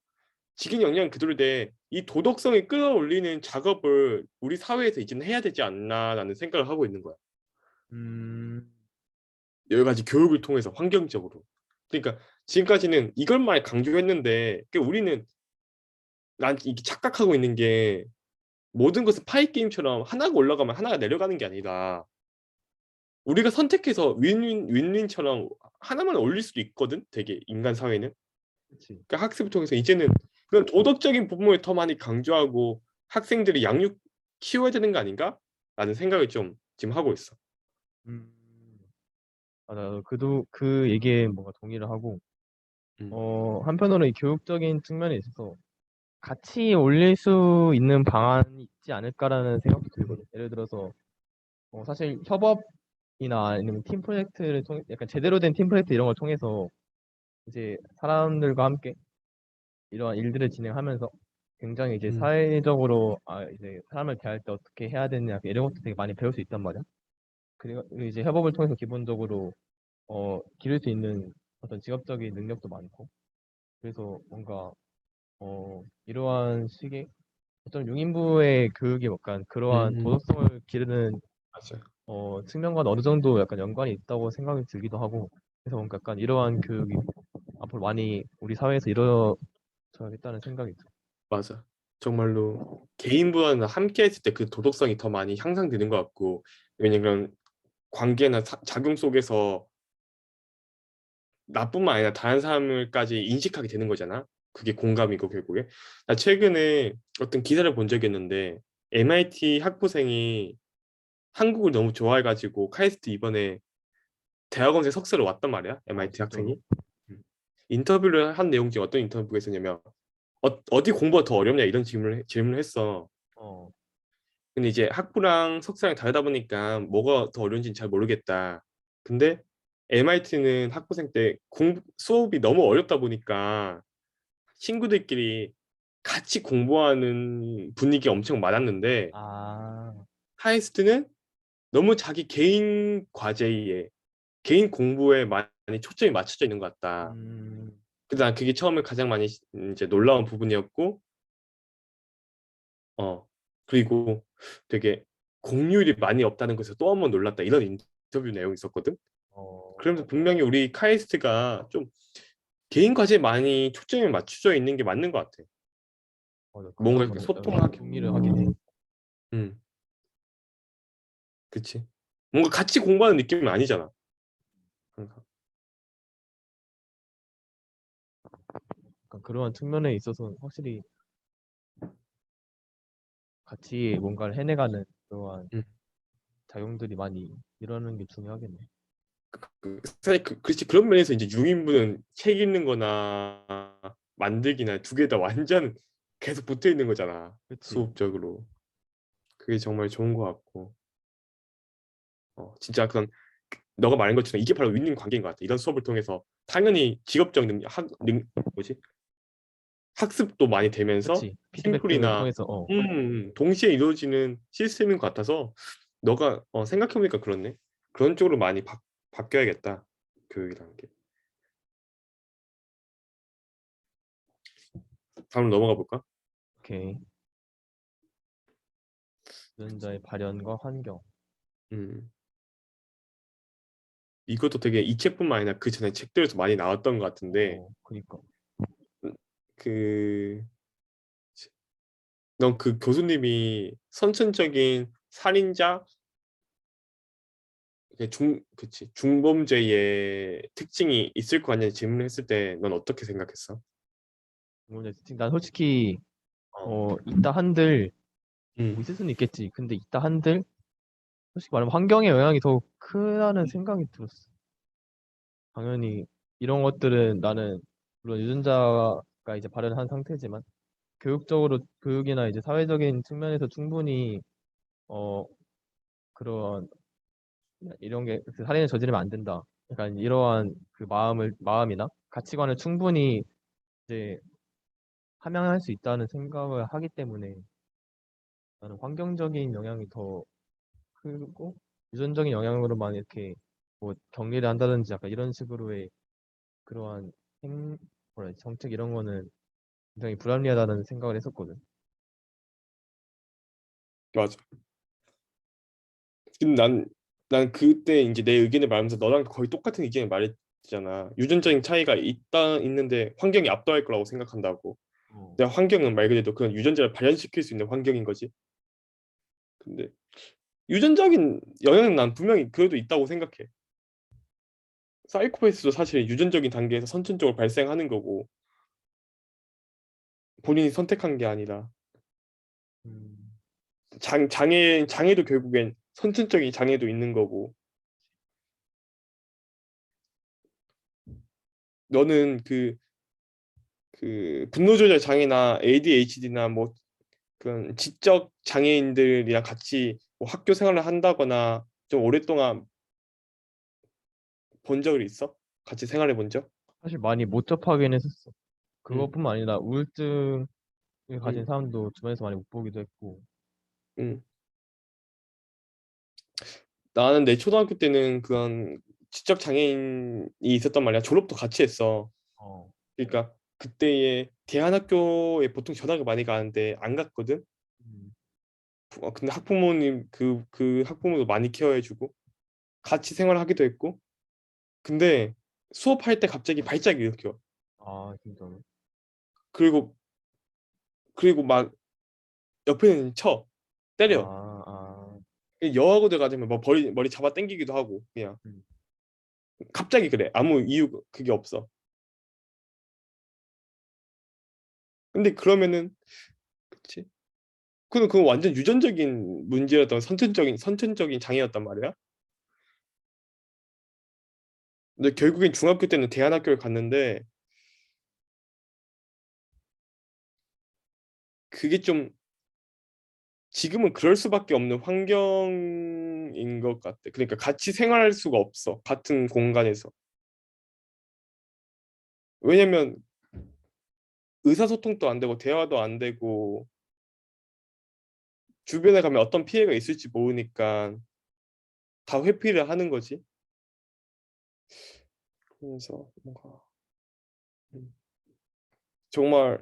직업 역량 그대로 돼 이 도덕성을 끌어올리는 작업을 우리 사회에서 이제는 해야 되지 않나라는 생각을 하고 있는 거야.
음,
여러 가지 교육을 통해서 환경적으로. 그러니까 지금까지는 이걸만 강조했는데 우리는 난 이게 착각하고 있는 게 모든 것은 파이 게임처럼 하나가 올라가면 하나가 내려가는 게 아니라 우리가 선택해서 윈윈처럼 하나만 올릴 수도 있거든. 되게 인간 사회는.
그치.
그러니까 학습을 통해서 이제는 그런 도덕적인 부분을 더 많이 강조하고 학생들이 키워야 되는 거 아닌가? 라는 생각을 좀 지금 하고 있어.
음, 맞아. 그 얘기에 뭔가 동의를 하고,
음,
한편으로 이 교육적인 측면에 있어서 같이 올릴 수 있는 방안이 있지 않을까라는 생각도 들거든. 예를 들어서, 사실 협업이나 아니면 팀 프로젝트를 통해, 약간 제대로 된 팀 프로젝트 이런 걸 통해서 이제 사람들과 함께 이러한 일들을 진행하면서 굉장히 이제
음,
사회적으로 이제 사람을 대할 때 어떻게 해야 되느냐 이런 것도 되게 많이 배울 수 있단 말이야. 그리고 이제 협업을 통해서 기본적으로 기를 수 있는 어떤 직업적인 능력도 많고 그래서 뭔가 이러한 식의 어떤 용인부의 교육이 약간 그러한
음,
도덕성을 기르는
맞아,
측면과 어느 정도 약간 연관이 있다고 생각이 들기도 하고 그래서 뭔가 약간 이러한 교육이 앞으로 많이 우리 사회에서 이루어져야겠다는 생각이 들어.
맞아. 정말로 개인보다는 함께 했을 때 그 도덕성이 더 많이 향상되는 것 같고, 왜냐면 관계나 작용 속에서 나뿐만 아니라 다른 사람을까지 인식하게 되는 거잖아. 그게 공감이고 결국에. 나 최근에 어떤 기사를 본 적이 있는데 MIT 학부생이 한국을 너무 좋아해가지고 카이스트 이번에 대학원생 석사로 왔단 말이야.
아,
MIT
진짜로?
학생이. 음. 인터뷰를 한 내용 중에 어떤 인터뷰가 있었냐면 어디 공부가 더 어렵냐 이런 질문을 했어.
어,
근데 이제 학부랑 석사랑 다르다 보니까 뭐가 더 어려운지는 잘 모르겠다. 근데 MIT는 학부생 때 수업이 너무 어렵다 보니까 친구들끼리 같이 공부하는 분위기가 엄청 많았는데
아,
카이스트는 너무 자기 개인 과제에 개인 공부에 많이 초점이 맞춰져 있는 것 같다.
음,
그래서 난 그게 처음에 가장 많이 이제 놀라운 부분이었고, 그리고 되게 공률이 많이 없다는 것에서 또 한 번 놀랐다. 이런 인터뷰 내용이 있었거든.
어,
그러면서 분명히 우리 카이스트가 좀 개인 과제에 많이 초점이 맞춰져 있는 게 맞는 것 같아.
맞아.
뭔가
그건
이렇게
맞아.
소통하기.
동의를 하긴 해.
음, 그치. 뭔가 같이 공부하는 느낌은 아니잖아. 그러니까.
약간 그러한 측면에 있어서는 확실히 같이 뭔가를 해내가는 그러한
음.
작용들이 많이 일어나는 게 중요하겠네.
사실 그렇지 그런 면에서 이제 유인부는 책 읽는 거나 만들기나 두 개 다 완전 계속 붙어 있는 거잖아.
그치?
수업적으로. 그게 정말 좋은 것 같고. 진짜 그런 너가 말한 것처럼 이게 바로 윈윈 관계인 것 같아. 이런 수업을 통해서 당연히 직업적 뭐지? 학습도 많이 되면서
그치? 피드백도
팀플이나
통해서,
동시에 이루어지는 시스템인 것 같아서 너가 생각해보니까 그렇네. 그런 쪽으로 많이 바뀌어야겠다. 교육이라는 게. 다음 넘어가 볼까?
오케이. 유전자의 발현과 환경.
음. 이것도 되게 이 책뿐만 아니라 그 전에 책들에서 많이 나왔던 것 같은데
그니까.
그 넌 그 교수님이 선천적인 살인자 그치 중범죄의 특징이 있을 거 아니냐 질문을 했을 때 넌 어떻게 생각했어?
난 솔직히,
어,
있다 한들, 뭐
음,
있을 수는 있겠지. 근데 있다 한들, 솔직히 말하면 환경의 영향이 더 크다는 생각이 들었어. 당연히 이런 것들은 나는 물론 유전자가 이제 발현한 상태지만 교육적으로 교육이나 이제 사회적인 측면에서 충분히 어 그런 이런 게그 살인을 저지르면 안 된다. 약간 이러한 그 마음이나 가치관을 충분히 이제 함양할 수 있다는 생각을 하기 때문에 나는 환경적인 영향이 더 크고 유전적인 영향으로만 이렇게 뭐 격리를 한다든지 약간 이런 식으로의 그러한 뭐라 해야지, 정책 이런 거는 굉장히 불합리하다는 생각을 했었거든.
맞아. 근데 난 그때 이제 내 의견을 말하면서 너랑 거의 똑같은 의견을 말했잖아. 유전적인 차이가 있는데 환경이 압도할 거라고 생각한다고.
어,
근데 환경은 말 그대로 그런 유전자를 발현시킬 수 있는 환경인 거지. 근데 유전적인 영향은 난 분명히 그래도 있다고 생각해. 사이코패스도 사실 유전적인 단계에서 선천적으로 발생하는 거고 본인이 선택한 게 아니라
음,
장애도 결국엔 선천적인 장애도 있는 거고 너는 그 분노 조절 장애나 ADHD나 뭐 그런 지적 장애인들이랑 같이 뭐 학교 생활을 한다거나 좀 오랫동안 본 적이 있어? 같이 생활해 본 적?
사실 많이 못 접하긴 했었어.
응,
그것뿐만 아니라 우울증을 가진
응,
사람도 주변에서 많이 못 보기도 했고.
응. 나는 내 초등학교 때는 그런 지적 장애인이 있었단 말이야. 졸업도 같이 했어.
어,
그러니까 그때에 대안학교에 보통 전학을 많이 가는데 안 갔거든.
음,
근데 학부모님 그 학부모도 많이 케어해주고 같이 생활하기도 했고. 근데 수업할 때 갑자기 발작이 일으켜.
진짜.
그리고 막 옆에는 때려.
아, 아,
여하고 돼가지고 뭐 머리 잡아 당기기도 하고 그냥
음.
갑자기 그래. 아무 이유 그게 없어. 근데 그러면은 그치? 그건 완전 유전적인 문제였던 선천적인 장애였단 말이야. 근데 결국엔 중학교 때는 대안학교를 갔는데 그게 좀 지금은 그럴 수밖에 없는 환경인 것 같아. 그러니까 같이 생활할 수가 없어. 같은 공간에서. 왜냐면 의사소통도 안 되고 대화도 안 되고 주변에 가면 어떤 피해가 있을지 모르니까 다 회피를 하는 거지. 그래서 뭔가 음, 정말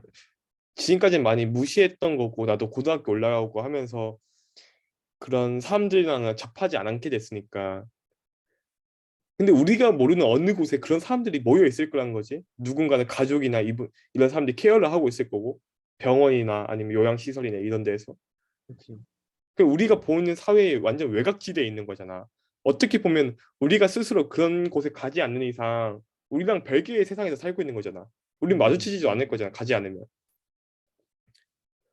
지금까지는 많이 무시했던 거고 나도 고등학교 올라가고 하면서 그런 사람들이랑 접하지 않게 됐으니까. 근데 우리가 모르는 어느 곳에 그런 사람들이 모여 있을 거란 거지. 누군가는 가족이나 이런 사람들이 케어를 하고 있을 거고 병원이나 아니면 요양시설이나 이런 데에서.
그치.
그 우리가 보는 사회에 완전 외곽지대에 있는 거잖아. 어떻게 보면 우리가 스스로 그런 곳에 가지 않는 이상 우리랑 별개의 세상에서 살고 있는 거잖아. 우린 마주치지도 않을 거잖아. 가지 않으면.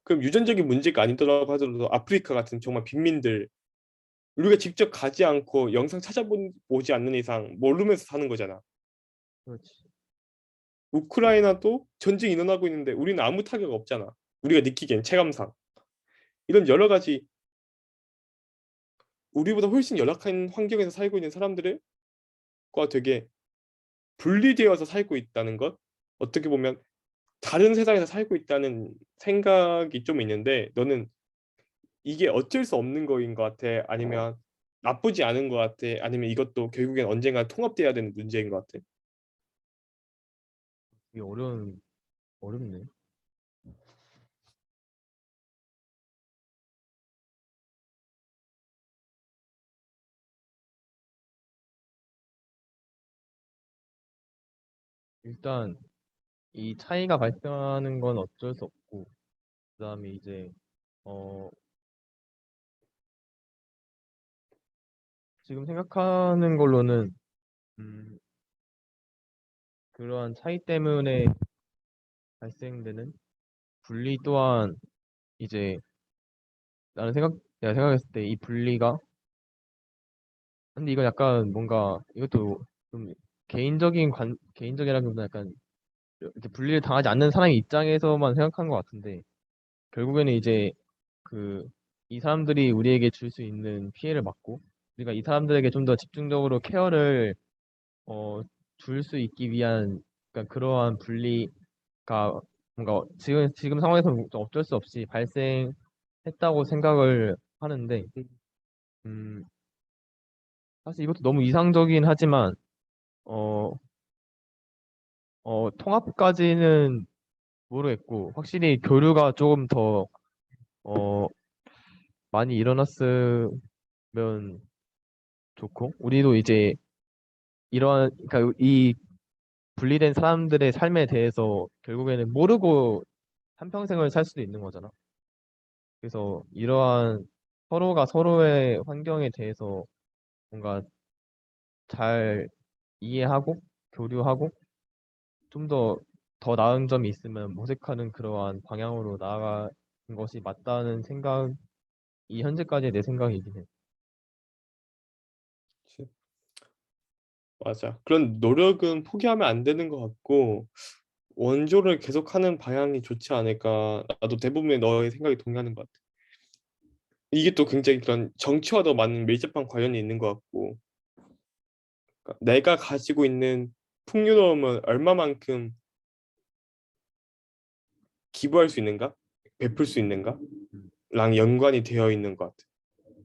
그럼 유전적인 문제가 아니더라고 하더라도 아프리카 같은 정말 빈민들 우리가 직접 가지 않고 영상 찾아보지 않는 이상 모르면서 사는 거잖아.
그렇지.
우크라이나도 전쟁이 일어나고 있는데 우리는 아무 타격 없잖아. 우리가 느끼기엔 체감상. 이런 여러 가지 우리보다 훨씬 열악한 환경에서 살고 있는 사람들과 되게 분리되어서 살고 있다는 것. 어떻게 보면 다른 세상에서 살고 있다는 생각이 좀 있는데 너는 이게 어쩔 수 없는 거인 것 같아? 아니면 나쁘지 않은 것 같아? 아니면 이것도 결국엔 언젠가 통합돼야 되는 문제인 것 같아?
이게 어렵네. 일단 이 차이가 발생하는 건 어쩔 수 없고, 그다음에 이제 어 지금 생각하는 걸로는 음, 그러한 차이 때문에 발생되는 분리 또한 이제 내가 생각했을 때 이 분리가 근데 이건 약간 뭔가 이것도 좀 개인적이라기보다 약간 이렇게 분리를 당하지 않는 사람의 입장에서만 생각한 것 같은데 결국에는 이제 그 이 사람들이 우리에게 줄 수 있는 피해를 막고 우리가 이 사람들에게 좀 더 집중적으로 케어를 어, 줄 수 있기 위한 그러니까 그러한 분리가 뭔가 지금 상황에서는 좀 어쩔 수 없이 발생했다고 생각을 하는데
음,
음, 사실 이것도 너무 이상적이긴 하지만 어, 통합까지는 모르겠고 확실히 교류가 조금 더 어, 많이 일어났으면 좋고 우리도 이제 이런 그러니까 이 분리된 사람들의 삶에 대해서 결국에는 모르고 한평생을 살 수도 있는 거잖아. 그래서 이러한 서로가 서로의 환경에 대해서 뭔가 잘 이해하고 교류하고 좀 더 나은 점이 있으면 모색하는 그러한 방향으로 나아가는 것이 맞다는 생각이 현재까지의 내 생각이긴 해.
그치. 맞아. 그런 노력은 포기하면 안 되는 것 같고 원조를 계속하는 방향이 좋지 않을까. 나도 대부분의 너의 생각에 동의하는 것 같아. 이게 또 굉장히 그런 정치와도 많은 밀접한 관련이 있는 것 같고 그러니까 내가 가지고 있는 풍요로움을 얼마만큼 기부할 수 있는가? 베풀 수 있는가?
음.
랑 연관이 되어 있는 것 같아.
맞아.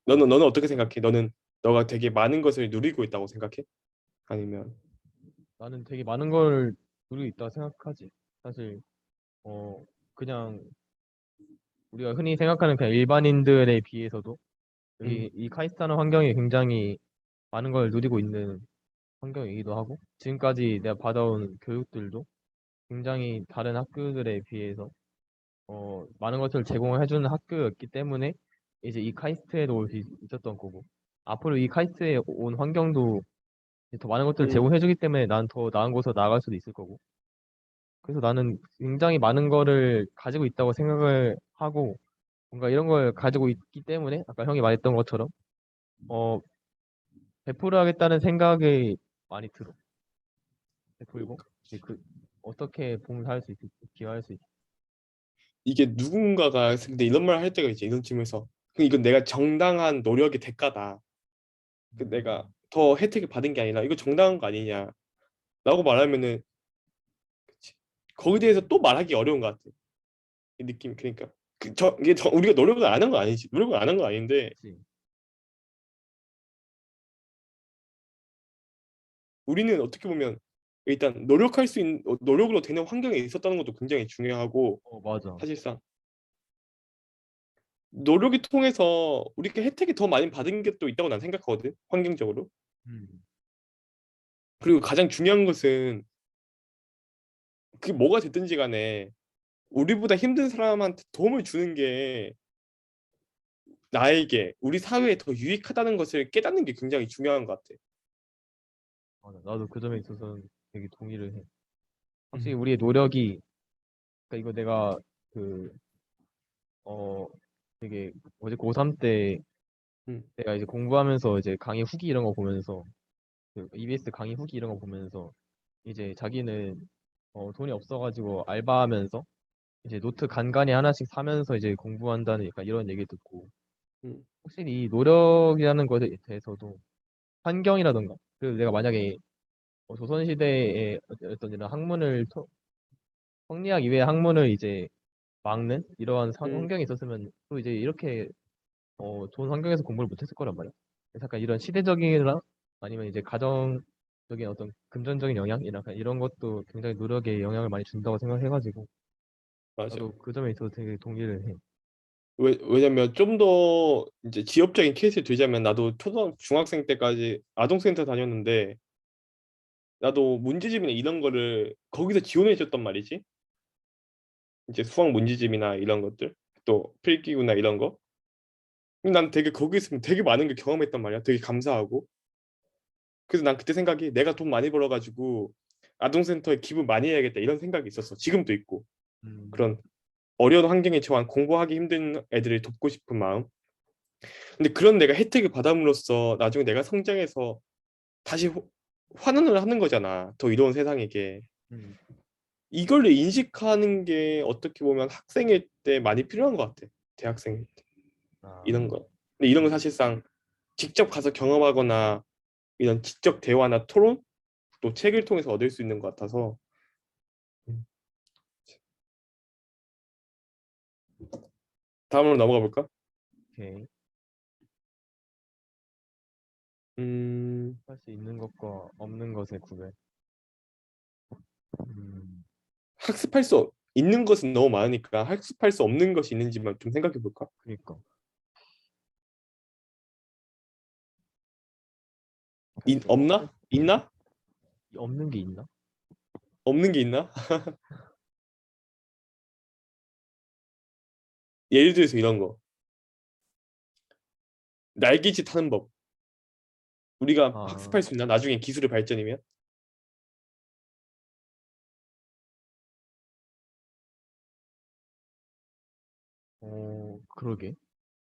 너는 어떻게 생각해? 너가 되게 많은 것을 누리고 있다고 생각해? 아니면
나는 되게 많은 걸 누리고 있다고 생각하지. 사실 어 그냥 우리가 흔히 생각하는 그냥 일반인들에 비해서도
음,
여기 이 카이스타는 환경이 굉장히 많은 걸 누리고 있는 환경이기도 하고 지금까지 내가 받아온 교육들도 굉장히 다른 학교들에 비해서 많은 것을 제공해주는 학교였기 때문에 이제 이 카이스트에도 올 수 있었던 거고 앞으로 이 카이스트에 온 환경도 이제 더 많은 것들을
음,
제공해주기 때문에 난 더 나은 곳으로 나아갈 수도 있을 거고 그래서 나는 굉장히 많은 거를 가지고 있다고 생각을 하고 뭔가 이런 걸 가지고 있기 때문에 아까 형이 말했던 것처럼 어, 베풀어 야겠다는 생각이 많이 들어. 베풀고 이제 어떻게 봉사할 수 있을지 기여할 수 있을지.
이게 누군가가 근데 이런 말 할 때가 있지. 이런 측면에서 이건 내가 정당한 노력의 대가다. 내가 더 혜택을 받은 게 아니라 이거 정당한 거 아니냐라고 말하면은 거기에 대해서 또 말하기 어려운 것 같아. 이 느낌. 그러니까 우리가 노력을 안 한 거 아니지. 노력을 안 한 거 아닌데
그치.
우리는 어떻게 보면 일단 노력할 수 있는 노력으로 되는 환경에 있었다는 것도 굉장히 중요하고
맞아.
사실상 노력이 통해서 우리가 혜택이 더 많이 받은 게 또 있다고 난 생각하거든. 환경적으로.
음.
그리고 가장 중요한 것은 그게 뭐가 됐든지 간에 우리보다 힘든 사람한테 도움을 주는 게 나에게 우리 사회에 더 유익하다는 것을 깨닫는 게 굉장히 중요한 것 같아.
맞아. 나도 그 점에 있어서는 되게 동의를 해. 확실히
음,
우리의 노력이, 그러니까 이거 내가 그, 어, 되게 어제 고3 때
음,
내가 이제 공부하면서 이제 강의 후기 이런 거 보면서 그 EBS 강의 후기 이런 거 보면서 이제 자기는 돈이 없어가지고 알바하면서 이제 노트 간간히 하나씩 사면서 이제 공부한다는 약간 이런 얘기 듣고
음,
확실히 이 노력이라는 것에 대해서도 환경이라던가 그리고 내가 만약에 조선시대의 어떤 이런 학문을 성리학 이외의 학문을 이제 막는 이러한
음,
환경이 있었으면 또 이제 이렇게 좋은 환경에서 공부를 못했을 거란 말이야. 그래서 약간 이런 시대적이나 아니면 이제 가정적인 어떤 금전적인 영향이나 약간 이런 것도 굉장히 노력에 영향을 많이 준다고 생각해가지고
맞아.
나도 그 점에 있어서 되게 동의를 해.
왜냐면 좀 더 이제 지엽적인 케이스를 들자면 나도 중학생 때까지 아동센터 다녔는데 나도 문제집이나 이런 거를 거기서 지원해 줬단 말이지. 이제 수학 문제집이나 이런 것들 또 필기구나 이런 거. 근데 난 되게 거기 있으면 되게 많은 걸 경험했단 말이야. 되게 감사하고. 그래서 난 그때 생각이 내가 돈 많이 벌어가지고 아동센터에 기부 많이 해야겠다 이런 생각이 있었어. 지금도 있고.
음,
그런 어려운 환경에 처한 공부하기 힘든 애들을 돕고 싶은 마음. 근데 그런 내가 혜택을 받음으로써 나중에 내가 성장해서 다시 환원을 하는 거잖아. 더 이로운 세상에게.
음,
이걸 인식하는 게 어떻게 보면 학생일 때 많이 필요한 것 같아. 대학생일 때. 이런
아,
거. 근데 이런 거 사실상 직접 가서 경험하거나 이런 지적 대화나 토론 또 책을 통해서 얻을 수 있는 것 같아서 음. 다음으로 넘어가 볼까?
오케이.
음,
할 수 있는 것과 없는 것의 구별. 음,
학습할 수 있는 것은 너무 많으니까 학습할 수 없는 것이 있는지만 좀 생각해 볼까?
그니까 글쎄,
없나? 있나?
없는 게 있나?
없는 게 있나? 예를 들어서 이런 거. 날개짓 하는 법. 우리가
아,
학습할 수 있나? 나중에 기술의 발전이면?
그러게.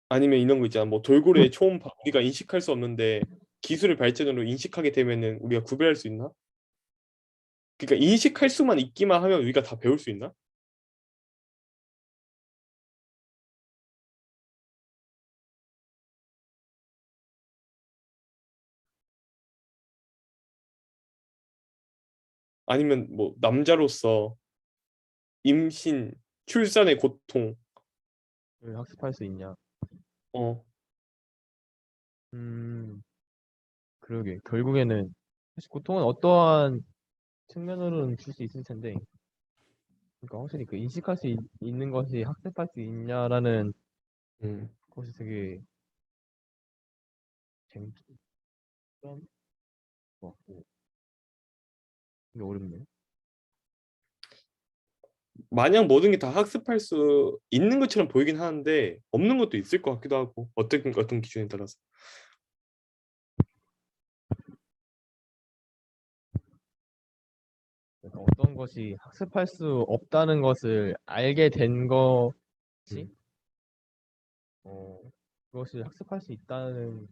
아니면 이런 거 있잖아. 뭐 돌고래의 초음파 우리가 인식할 수 없는데 기술의 발전으로 인식하게 되면은 우리가 구별할 수 있나? 그러니까 인식할 수만 있기만 하면 우리가 다 배울 수 있나? 아니면 뭐 남자로서 임신, 출산의 고통,
왜 학습할 수 있냐?
어,
음, 그러게. 결국에는 사실 고통은 어떠한 측면으로는 줄 수 있을 텐데, 그러니까 확실히 그 인식할 수 있는 것이 학습할 수 있냐라는
음.
것이 되게 쟁점 같고, 되게 어렵네.
마냥 모든 게 다 학습할 수 있는 것처럼 보이긴 하는데 없는 것도 있을 것 같기도 하고 어떤 기준에 따라서.
그러니까 어떤 것이 학습할 수 없다는 것을 알게 된 것이,
음.
어, 그것이 학습할 수 있다는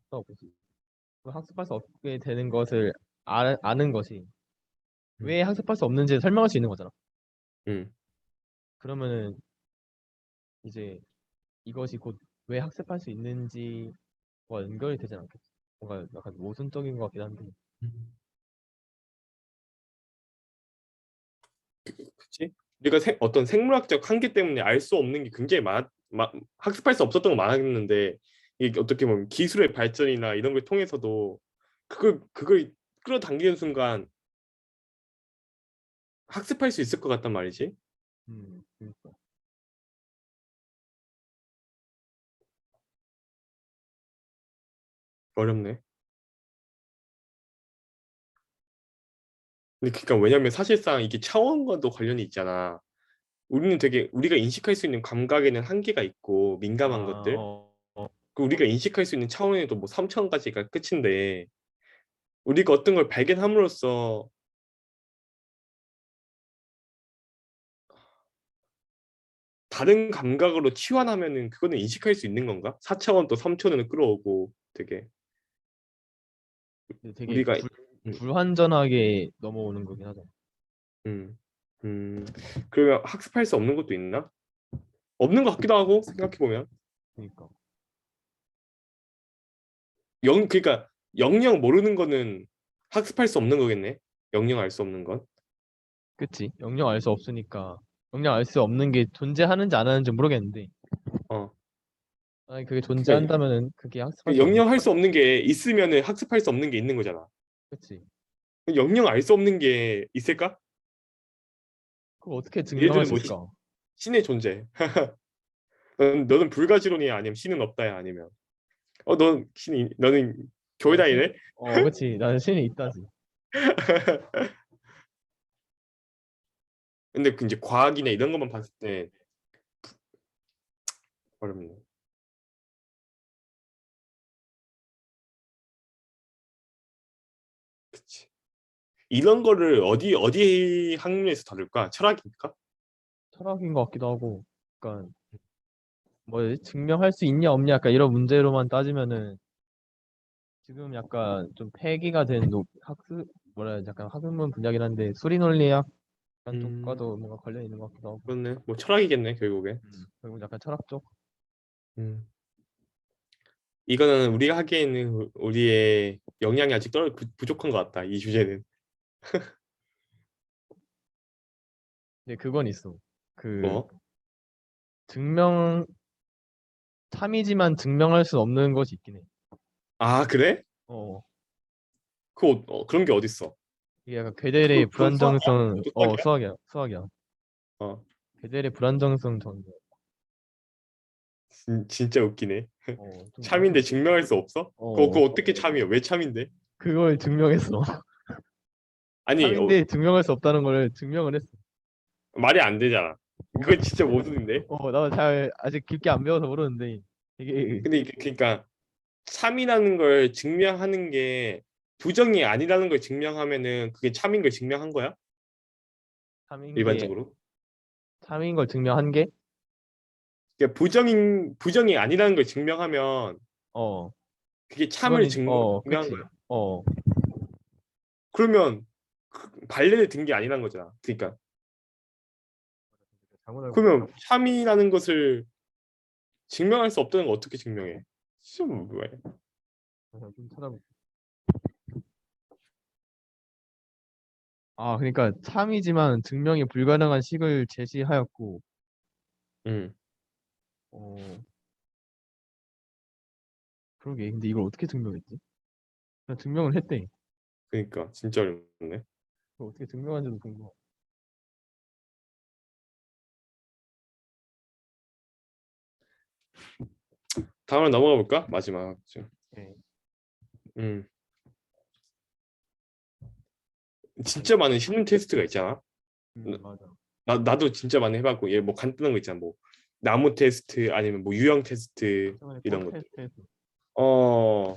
거지. 그 학습할 수 없게 되는 것을 아는 것이
음.
왜 학습할 수 없는지 설명할 수 있는 거잖아.
음.
그러면은 이제 이것이 곧 왜 학습할 수 있는지와 연결이 되지 않겠지. 뭔가 약간 모순적인 것 같긴 한데.
음. 우리가 어떤 생물학적 한계 때문에 알 수 없는 게 굉장히 학습할 수 없었던 거 많았는데 이게 어떻게 보면 기술의 발전이나 이런 걸 통해서도 그걸 끌어당기는 순간 학습할 수 있을 것 같단 말이지.
그러니까.
어렵네. 근데 그러니까 왜냐면 사실상 이게 차원과도 관련이 있잖아. 우리는 되게 우리가 인식할 수 있는 감각에는 한계가 있고 민감한
아,
것들. 그 우리가 인식할 수 있는 차원에도 뭐 3차원 가지가 끝인데 우리가 어떤 걸 발견함으로써 다른 감각으로 치환하면은 그거는 인식할 수 있는 건가? 4차원 또 3차원으로 끌어오고 되게
근데 되게
우리가 음,
불완전하게 넘어오는 거긴 하잖아.
음, 그러면 학습할 수 없는 것도 있나? 없는 것 같기도 하고 생각해 보면
그러니까.
그러니까 영영 모르는 거는 학습할 수 없는 거겠네. 영영 알 수 없는 건.
그치? 영영 알 수 없으니까 영영 알 수 없는 게 존재하는지 안 하는지 모르겠는데
어,
아니 그게
그러니까
존재한다면은 그게 학습할 수 없는
영영 할
거야.
수 없는 게 있으면은 학습할 수 없는 게 있는 거잖아.
그치?
영영 알 수 없는 게 있을까?
그걸 어떻게
예를
증명할
들면
수
뭐
있을까?
신의 존재. 너는 불가지론이야 아니면 신은 없다야 아니면 넌 신이 너는 교회
난 신,
다니네?
그치. 나는 신이 있다지.
근데 그 이제 과학이나 이런 것만 봤을 때 어렵네. 그치. 이런 거를 어디 학문에서 다룰까? 철학일까?
철학인 것 같기도 하고, 그러니까 뭐지? 증명할 수 있냐 없냐, 약간 이런 문제로만 따지면은 지금 약간 좀 폐기가 된 학습 뭐라 해야 지 약간 학문문 분야긴 한데 수리논리학 약간
음,
쪽과도 뭔가 관련 있는 것 같기도 하고,
그렇네. 뭐 철학이겠네 결국에.
그리고 약간 철학 쪽.
음. 이거는 우리가 하기에는 우리의 역량이 아직 부족한 것 같다. 이 주제는.
근데 그건 있어. 그
뭐?
증명 참이지만 증명할 수 없는 것이 있긴 해.
아 그래?
어,
그런 게 어딨어?
이게 약간 괴델의
그건 수학이야?
불안정성,
그것도 수학이야?
수학이야, 수학이야.
어,
괴델의 불안정성 전,
진짜 웃기네.
좀
참인데
엄청,
증명할 수 없어? 그거
어,
어떻게 참이야? 왜 참인데?
그걸 증명했어.
아니,
참인데 증명할 수 없다는 걸 증명을 했어.
말이 안 되잖아. 그거 진짜 모순인데?
나도 잘 아직 깊게 안 배워서 모르는데 이게
근데 그러니까 참이라는 걸 증명하는 게 부정이 아니라는 걸 증명하면은 그게 참인 걸 증명한 거야?
참인 게
일반적으로?
참인 걸 증명한 게
그러니까 부정이 아니라는 걸 증명하면
어,
그게
그건
참을 증명한
그치.
거야. 그러면 발레를 든 게 아니란 거잖아. 그러니까
잘못 알고 있어.
그러면 참이라는 것을 증명할 수 없다는 걸 어떻게 증명해? 좀 왜?
잠깐 좀 찾아볼게. 그러니까 참이지만 증명이 불가능한 식을 제시하였고,
응.
어, 그러게. 근데 이걸 어떻게 증명했지? 그냥 증명을 했대.
그러니까 진짜 어렵네.
그걸 어떻게 증명한지도 궁금해.
다음으로 넘어가 볼까? 마지막.
네.
음. 진짜 많은 심리 테스트가 있잖아.
맞아.
나도 진짜 많이 해봤고 얘 뭐 간단한 거 있잖아. 뭐 나무 테스트 아니면 뭐 유형 테스트
저번에
이런
쿼
것들.
테스트 했어.
어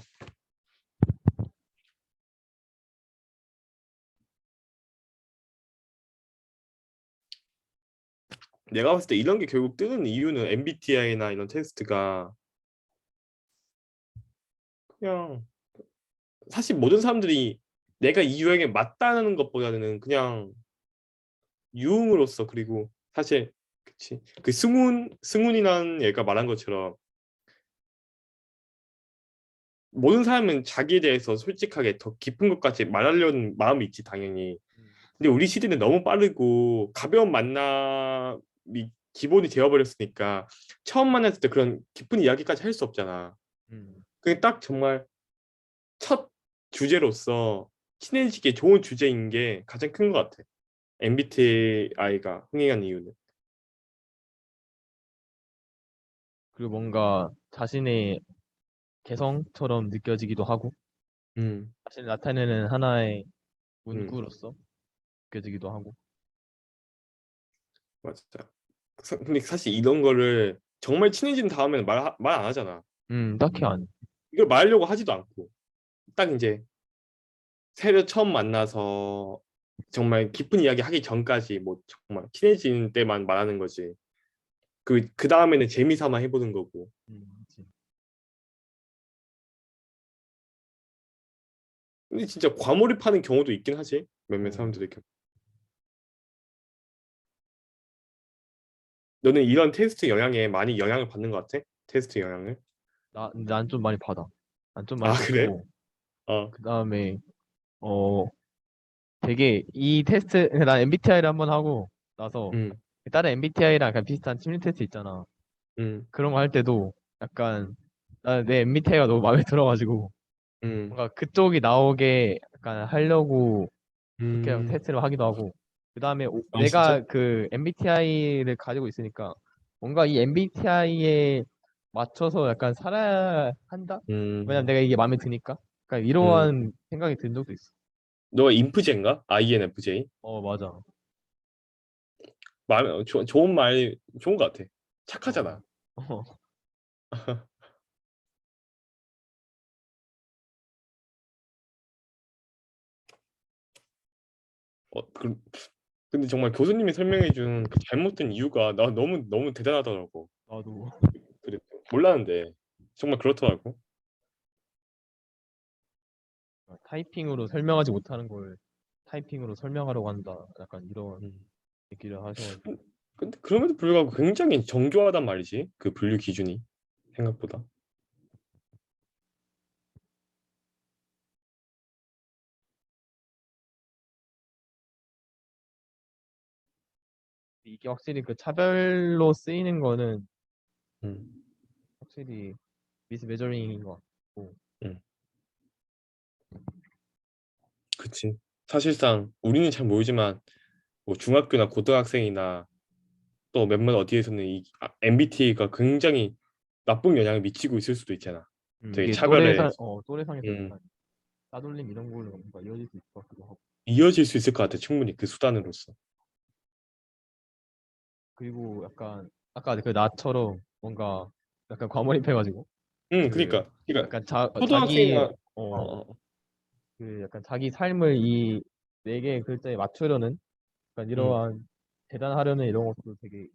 내가 봤을 때 이런 게 결국 뜨는 이유는 MBTI나 이런 테스트가 그냥 사실 모든 사람들이 내가 이 유형에 맞다는 것보다는 그냥 유흥으로서 그리고 사실 그치 그 승훈이라는 얘가 말한 것처럼 모든 사람은 자기에 대해서 솔직하게 더 깊은 것까지 말하려는 마음이 있지 당연히. 근데 우리 시대는 너무 빠르고 가벼운 만남이 기본이 되어버렸으니까 처음 만났을 때 그런 깊은 이야기까지 할 수 없잖아.
음.
그게 딱 정말 첫 주제로서 친해지기 좋은 주제인 게 가장 큰 것 같아. MBTI가 흥행한 이유는.
그리고 뭔가 자신의 개성처럼 느껴지기도 하고,
음,
자신을 나타내는 하나의
음,
문구로서 느껴지기도 하고.
맞아. 근데 사실 이런 거를 정말 친해진 다음에는 말 안 하잖아.
딱히 안.
이걸 말하려고 하지도 않고 딱 이제 새로 처음 만나서 정말 깊은 이야기 하기 전까지 뭐 정말 친해지는 때만 말하는 거지. 그 다음에는 재미삼아 해보는 거고.
그치.
근데 진짜 과몰입하는 경우도 있긴 하지. 몇몇
어,
사람들의 경우. 너는 이런 테스트 영향에 많이 영향을 받는 것 같아? 테스트 영향을?
난 좀 많이 받아. 난 좀
아,
많이
그래?
받고,
어,
그 다음에, 어, 되게 이 테스트, 난 MBTI를 한번 하고 나서
음,
다른 MBTI랑 약간 비슷한 심리 테스트 있잖아.
음,
그런 거 할 때도 약간 내 MBTI가 너무 마음에 들어가지고
음,
뭔가 그쪽이 나오게 약간 하려고 그렇게
음.
테스트를 하기도 하고 그 다음에
아, 진짜?
내가 그 MBTI를 가지고 있으니까 뭔가 이 MBTI에 맞춰서 약간 살아야 한다? 왜냐면
음,
내가 이게 마음에 드니까. 그러니까
음.
이러한 생각이 든 적도 있어.
너가 인프제인가? INFJ?
어, 맞아.
좋은 말, 좋은 것 같아.
어.
착하잖아.
어.
그, 근데 정말 교수님이 설명해준 그 잘못된 이유가 나 너무 대단하더라고.
나도
그래, 몰랐는데 정말 그렇더라고.
타이핑으로 설명하지 못하는 걸 타이핑으로 설명하려고 한다. 약간 이런
음.
얘기를 하셔가지고.
근데 그럼에도 불구하고 굉장히 정교하단 말이지. 그 분류 기준이 생각보다.
이게 확실히 그 차별로 쓰이는 거는
음,
확실히 미스 메저링인 것 같고.
음, 그치. 사실상 우리는 잘 모르지만 뭐 중학교나 고등학생이나 또 몇몇 어디에서는 이 MBTI가 굉장히 나쁜 영향을 미치고 있을 수도 있잖아. 되게
이게
차별에
또래상에서
음,
약간 따돌림 이런 걸로 뭔가 이어질 수 있을 것 같기도 하고.
이어질 수 있을 것 같아. 충분히 그 수단으로서.
그리고 약간 아까 그 나처럼 뭔가 약간 과몰입해가지고 그
그러니까
약간
초등학생이나 어,
그 약간 자기 삶을 이 네 개의 글자에 맞추려는 약간
음,
이러한 대단하려는 이런 것도 되게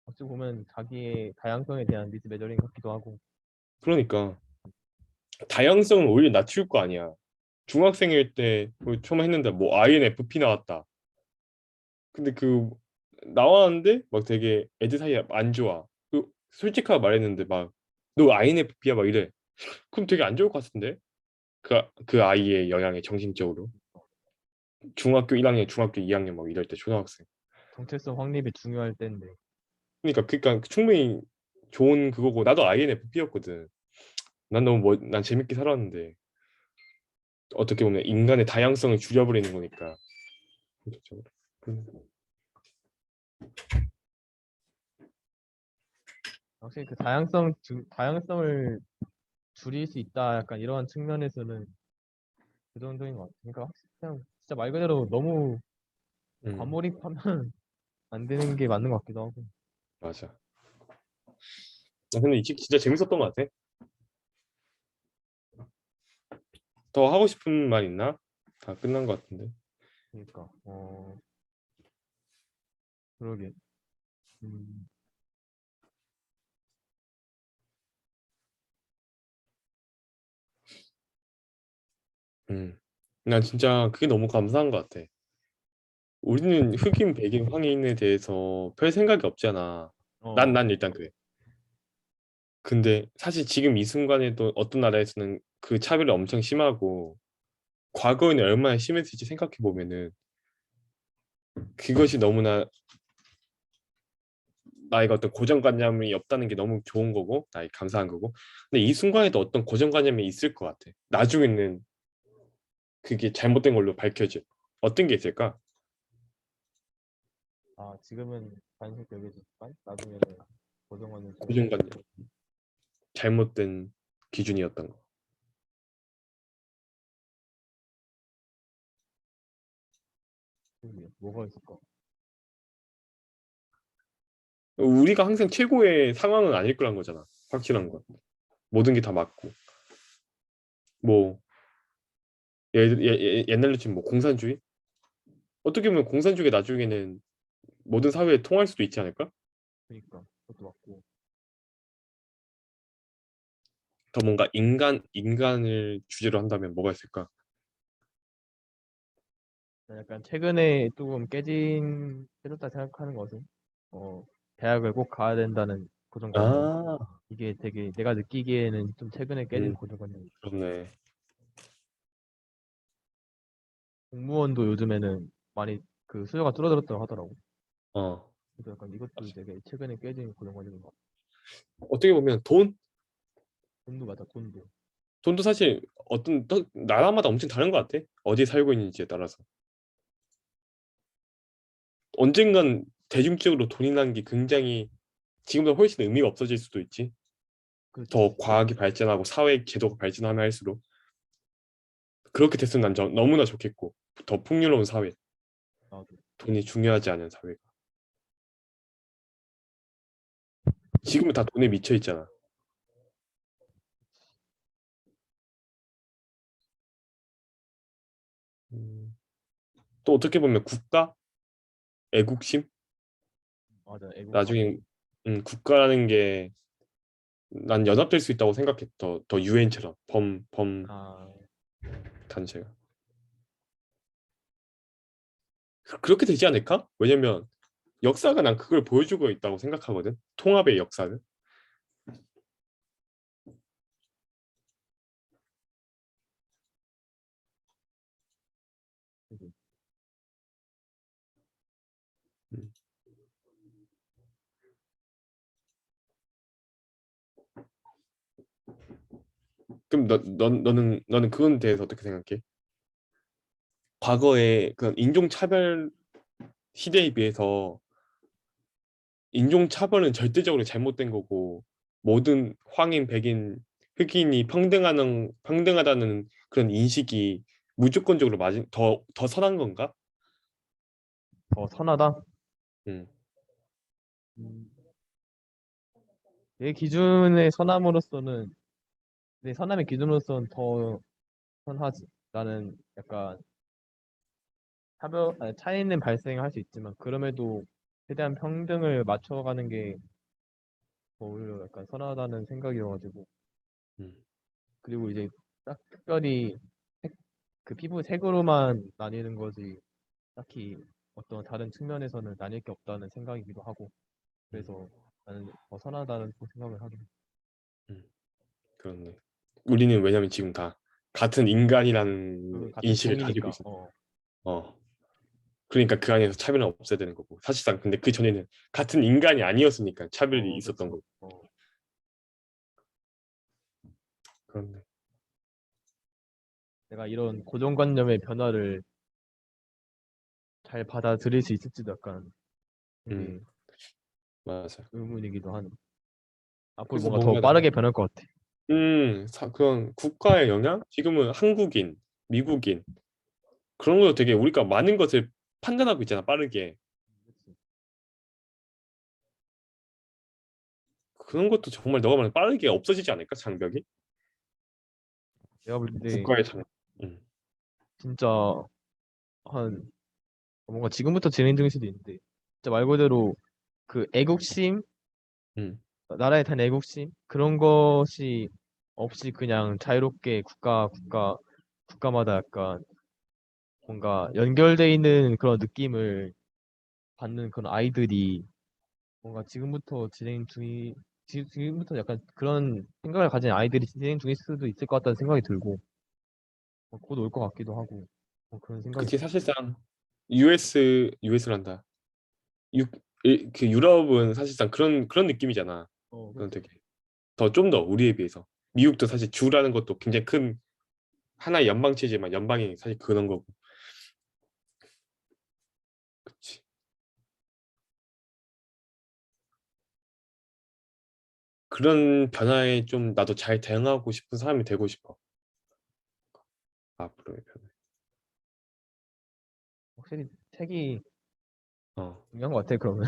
어찌 보면 자기의 다양성에 대한 미스 매저링 같기도 하고.
그러니까 다양성을 오히려 낮출 거 아니야. 중학생일 때 처음 했는데 뭐 INFP 나왔다. 근데 그 나왔는데 막 되게 애들 사이에 안 좋아. 솔직하게 말했는데 막 너 INFP야 막 이래. 그럼 되게 안 좋을 것 같은데? 그 아이의 영향에 정신적으로. 중학교 1학년, 중학교 2학년 막 이럴 때 초등학생.
정체성 확립이 중요할 때인데.
그러니까 충분히 좋은 그거고 나도 INFP였거든. 난 재밌게 살았는데 어떻게 보면 인간의 다양성을 줄여버리는 거니까. 본질적으로. 음,
확실히 그 다양성을 줄일 수 있다 약간 이러한 측면에서는 그 정도인 것 같아요. 그러니까 확실히 그냥 진짜 말 그대로 너무
음,
과몰입하면 안 되는 게 맞는 것 같기도 하고.
맞아. 근데 이 책 진짜 재밌었던 것 같아. 더 하고 싶은 말 있나? 다 끝난 것 같은데.
그러니까 그러게. 음,
음. 난 진짜 그게 너무 감사한 것 같아. 우리는 흑인, 백인, 황인에 대해서 별 생각이 없잖아.
어,
난 일단 그래. 근데 사실 지금 이 순간에도 어떤 나라에서는 그 차별이 엄청 심하고 과거에는 얼마나 심했을지 생각해 보면은 그것이 너무나 나에게 어떤 고정관념이 없다는 게 너무 좋은 거고 나에게 감사한 거고. 근데 이 순간에도 어떤 고정관념이 있을 것 같아. 나중에는 그게 잘못된 걸로 밝혀져. 어떤 게 있을까?
아, 지금은 간섭 여겨지지만 나중에는 고정관념처럼
고정관념. 잘못된 기준이었던 거.
뭐가 있을까?
우리가 항상 최고의 상황은 아닐 거란 거잖아. 확실한 건. 모든 게 다 맞고. 뭐 옛날로 치면 뭐 공산주의? 어떻게 보면 공산주의 나중에는 모든 사회에 통할 수도 있지 않을까?
그러니까 그것도 맞고
더 뭔가 인간을 주제로 한다면 뭐가 있을까?
약간 최근에 조금 깨졌다 생각하는 것은 어, 대학을 꼭 가야 된다는 고정관념.
아,
이게 되게 내가 느끼기에는 좀 최근에 깨진
음,
고정관념이.
그렇네.
공무원도 요즘에는 많이 그 수요가 줄어들었다고 하더라고.
어.
그래서 약간 이것도 되게 최근에 깨진 고정관념인 것 같아.
어떻게 보면
돈도 맞아, 돈도.
돈도 사실 어떤 나라마다 엄청 다른 것 같아. 어디에 살고 있는지에 따라서. 언젠간 대중적으로 돈이 나는 게 굉장히 지금보다 훨씬 의미가 없어질 수도 있지.
그렇지.
더 과학이 발전하고 사회 제도가 발전하면 할수록 그렇게 됐으면 난 너무나 좋겠고 더 풍요로운 사회,
나도.
돈이 중요하지 않은 사회가. 지금은 다 돈에 미쳐 있잖아. 음, 또 어떻게 보면 국가, 애국심,
맞아, 애국가.
나중에 국가라는 게 난 연합될 수 있다고 생각해. 더 유엔처럼 범
아,
단체가 그렇게 되지 않을까? 왜냐면 역사가 난 그걸 보여주고 있다고 생각하거든. 통합의 역사는.
그지.
음. 그럼 너는 그건 대해서 어떻게 생각해? 과거에 그런 인종차별 시대에 비해서 인종차별은 절대적으로 잘못된 거고 모든 황인, 백인, 흑인이 평등하다는 그런 인식이 무조건적으로 맞은 더 선한 건가?
더 선하다?
음,
음, 내 기준의 선함으로서는, 내 선함의 기준으로서는 더 선하지. 나는 약간 차이는 발생할 수 있지만, 그럼에도 최대한 평등을 맞춰가는 게 더 오히려 약간 선하다는 생각이어가지고.
음,
그리고 이제 딱 특별히 색- 그 피부 색으로만 나뉘는 거지, 딱히 어떤 다른 측면에서는 나뉠 게 없다는 생각이기도 하고.
음,
그래서 나는 더 선하다는 생각을 하긴 해.
음. 그렇네. 우리는 왜냐면 지금 다 같은 인간이라는
같은
인식을 가지고
종이니까.
있어. 어. 그러니까 그 안에서 차별은 없어야 되는 거고. 사실상 근데 그 전에는 같은 인간이 아니었으니까 차별이 있었던
그렇지.
거고. 그렇네.
내가 이런 고정관념의 변화를 잘 받아들일 수 있을지도 약간
음,
되게
맞아.
의문이기도 하네. 앞으로
그래서
뭔가 더
뭔가
빠르게 변할 것 같아.
그런 국가의 영향? 지금은 한국인, 미국인 그런 거 되게 우리가 많은 것을 판단하고 있잖아, 빠르게.
그치.
그런 것도 정말 너가 말한 빠르게 없어지지 않을까, 장벽이?
내가 볼 때
국가의 장. 음,
진짜 한 뭔가 지금부터 진행될 수도 있는데 진짜 말 그대로 그 애국심,
음,
나라에 대한 애국심 그런 것이 없이 그냥 자유롭게 국가마다 약간 뭔가 연결돼 있는 그런 느낌을 받는 그런 아이들이 뭔가 지금부터 약간 그런 생각을 가진 아이들이 진행 중일 수도 있을 것 같다는 생각이 들고 곧 올 것 같기도 하고 그런 생각이
그게
들어.
사실상 US란다. 그 유럽은 사실상 그런 느낌이잖아. 그건
그렇죠.
되게 좀 더 우리에 비해서. 미국도 사실 주라는 것도 굉장히 큰 하나의 연방체제지만 연방이 사실 그런 거고. 그치. 그런 변화에 좀 나도 잘 대응하고 싶은 사람이 되고 싶어. 앞으로의 변화.
확실히 책이
어.
중요한 것 같아, 그러면.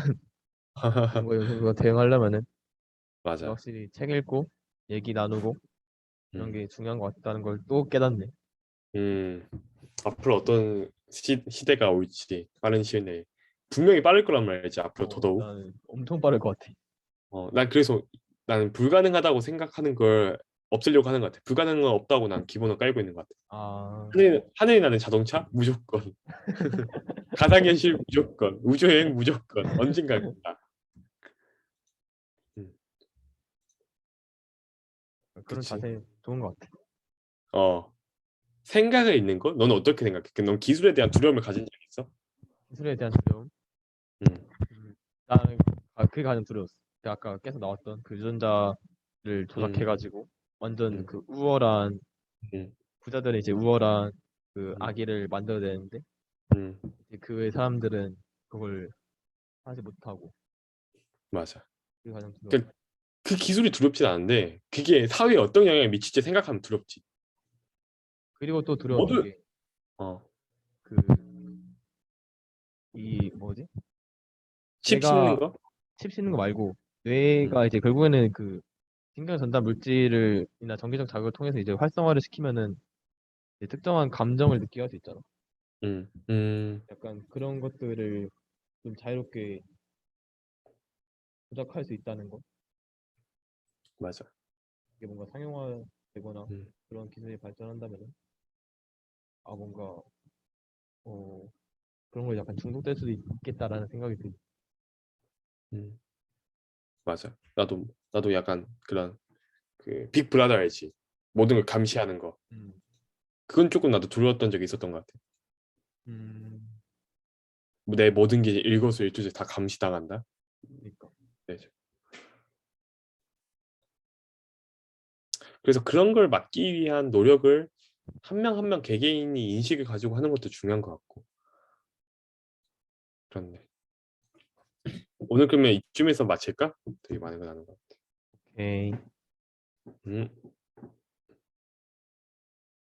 그런 거에 우리가 대응하려면은.
맞아.
확실히 책 읽고, 얘기 나누고, 이런
음.
게 중요한 것 같다는 걸 또 깨닫네.
음. 앞으로 어떤 시대가 올지 빠른 시일 내에 분명히 빠를 거란 말이지. 앞으로 더더욱.
나는 엄청 빠를 것 같아.
난 그래서 나는 불가능하다고 생각하는 걸 없애려고 하는 것 같아. 불가능은 없다고 난 기본을 깔고 있는 것 같아.
아,
하늘에 나는 자동차 무조건. 가상현실 무조건. 우주여행 무조건. 언젠가 간다. 음,
그런
그치.
자세 좋은 것 같아.
어. 생각을 있는 거? 너는 어떻게 생각해? 넌 기술에 대한 두려움을 가진 적 있어?
기술에 대한 두려움.
음,
나는 그게 가장 두려웠어. 그 아까 계속 나왔던 그 유전자를
음,
조작해가지고 완전
음,
그 우월한
음,
부자들은 이제 우월한 그
음,
아기를 만들어야 되는데
음,
이제 그 외 사람들은 그걸 하지 못하고
맞아.
그게 가장 두려워.
그, 그 기술이 두렵진 않은데 그게 사회에 어떤 영향을 미칠지 생각하면 두렵지.
그리고 또 두려웠던
모두
게
어,
그 이 뭐지?
칩 씹는
뇌가
거?
칩 씹는 거 말고
음,
뇌가 이제 결국에는 그 신경 전달 물질을이나 전기적 자극을 통해서 이제 활성화를 시키면은 이제 특정한 감정을 느끼게 할 수 있잖아.
음, 음,
약간 그런 것들을 좀 자유롭게 조작할 수 있다는 거.
맞아.
이게 뭔가 상용화되거나
음,
그런 기술이 발전한다면은 뭔가 어 그런 걸 약간 중독될 수도 있겠다라는 생각이 들.
음, 맞아. 나도 약간 그런 그 빅브라더 알지? 모든 걸 감시하는 거.
음,
그건 조금 나도 두려웠던 적이 있었던 것 같아.
음,
내 모든 게 일거수일투족 다 감시당한다.
그러니까.
네. 그래서 그런 걸 막기 위한 노력을 한 명 한 명 개개인이 인식을 가지고 하는 것도 중요한 것 같고. 그렇네. 오늘 그러면 이쯤에서 마칠까? 되게 많은 거 나눈 것 같아.
오케이.
음.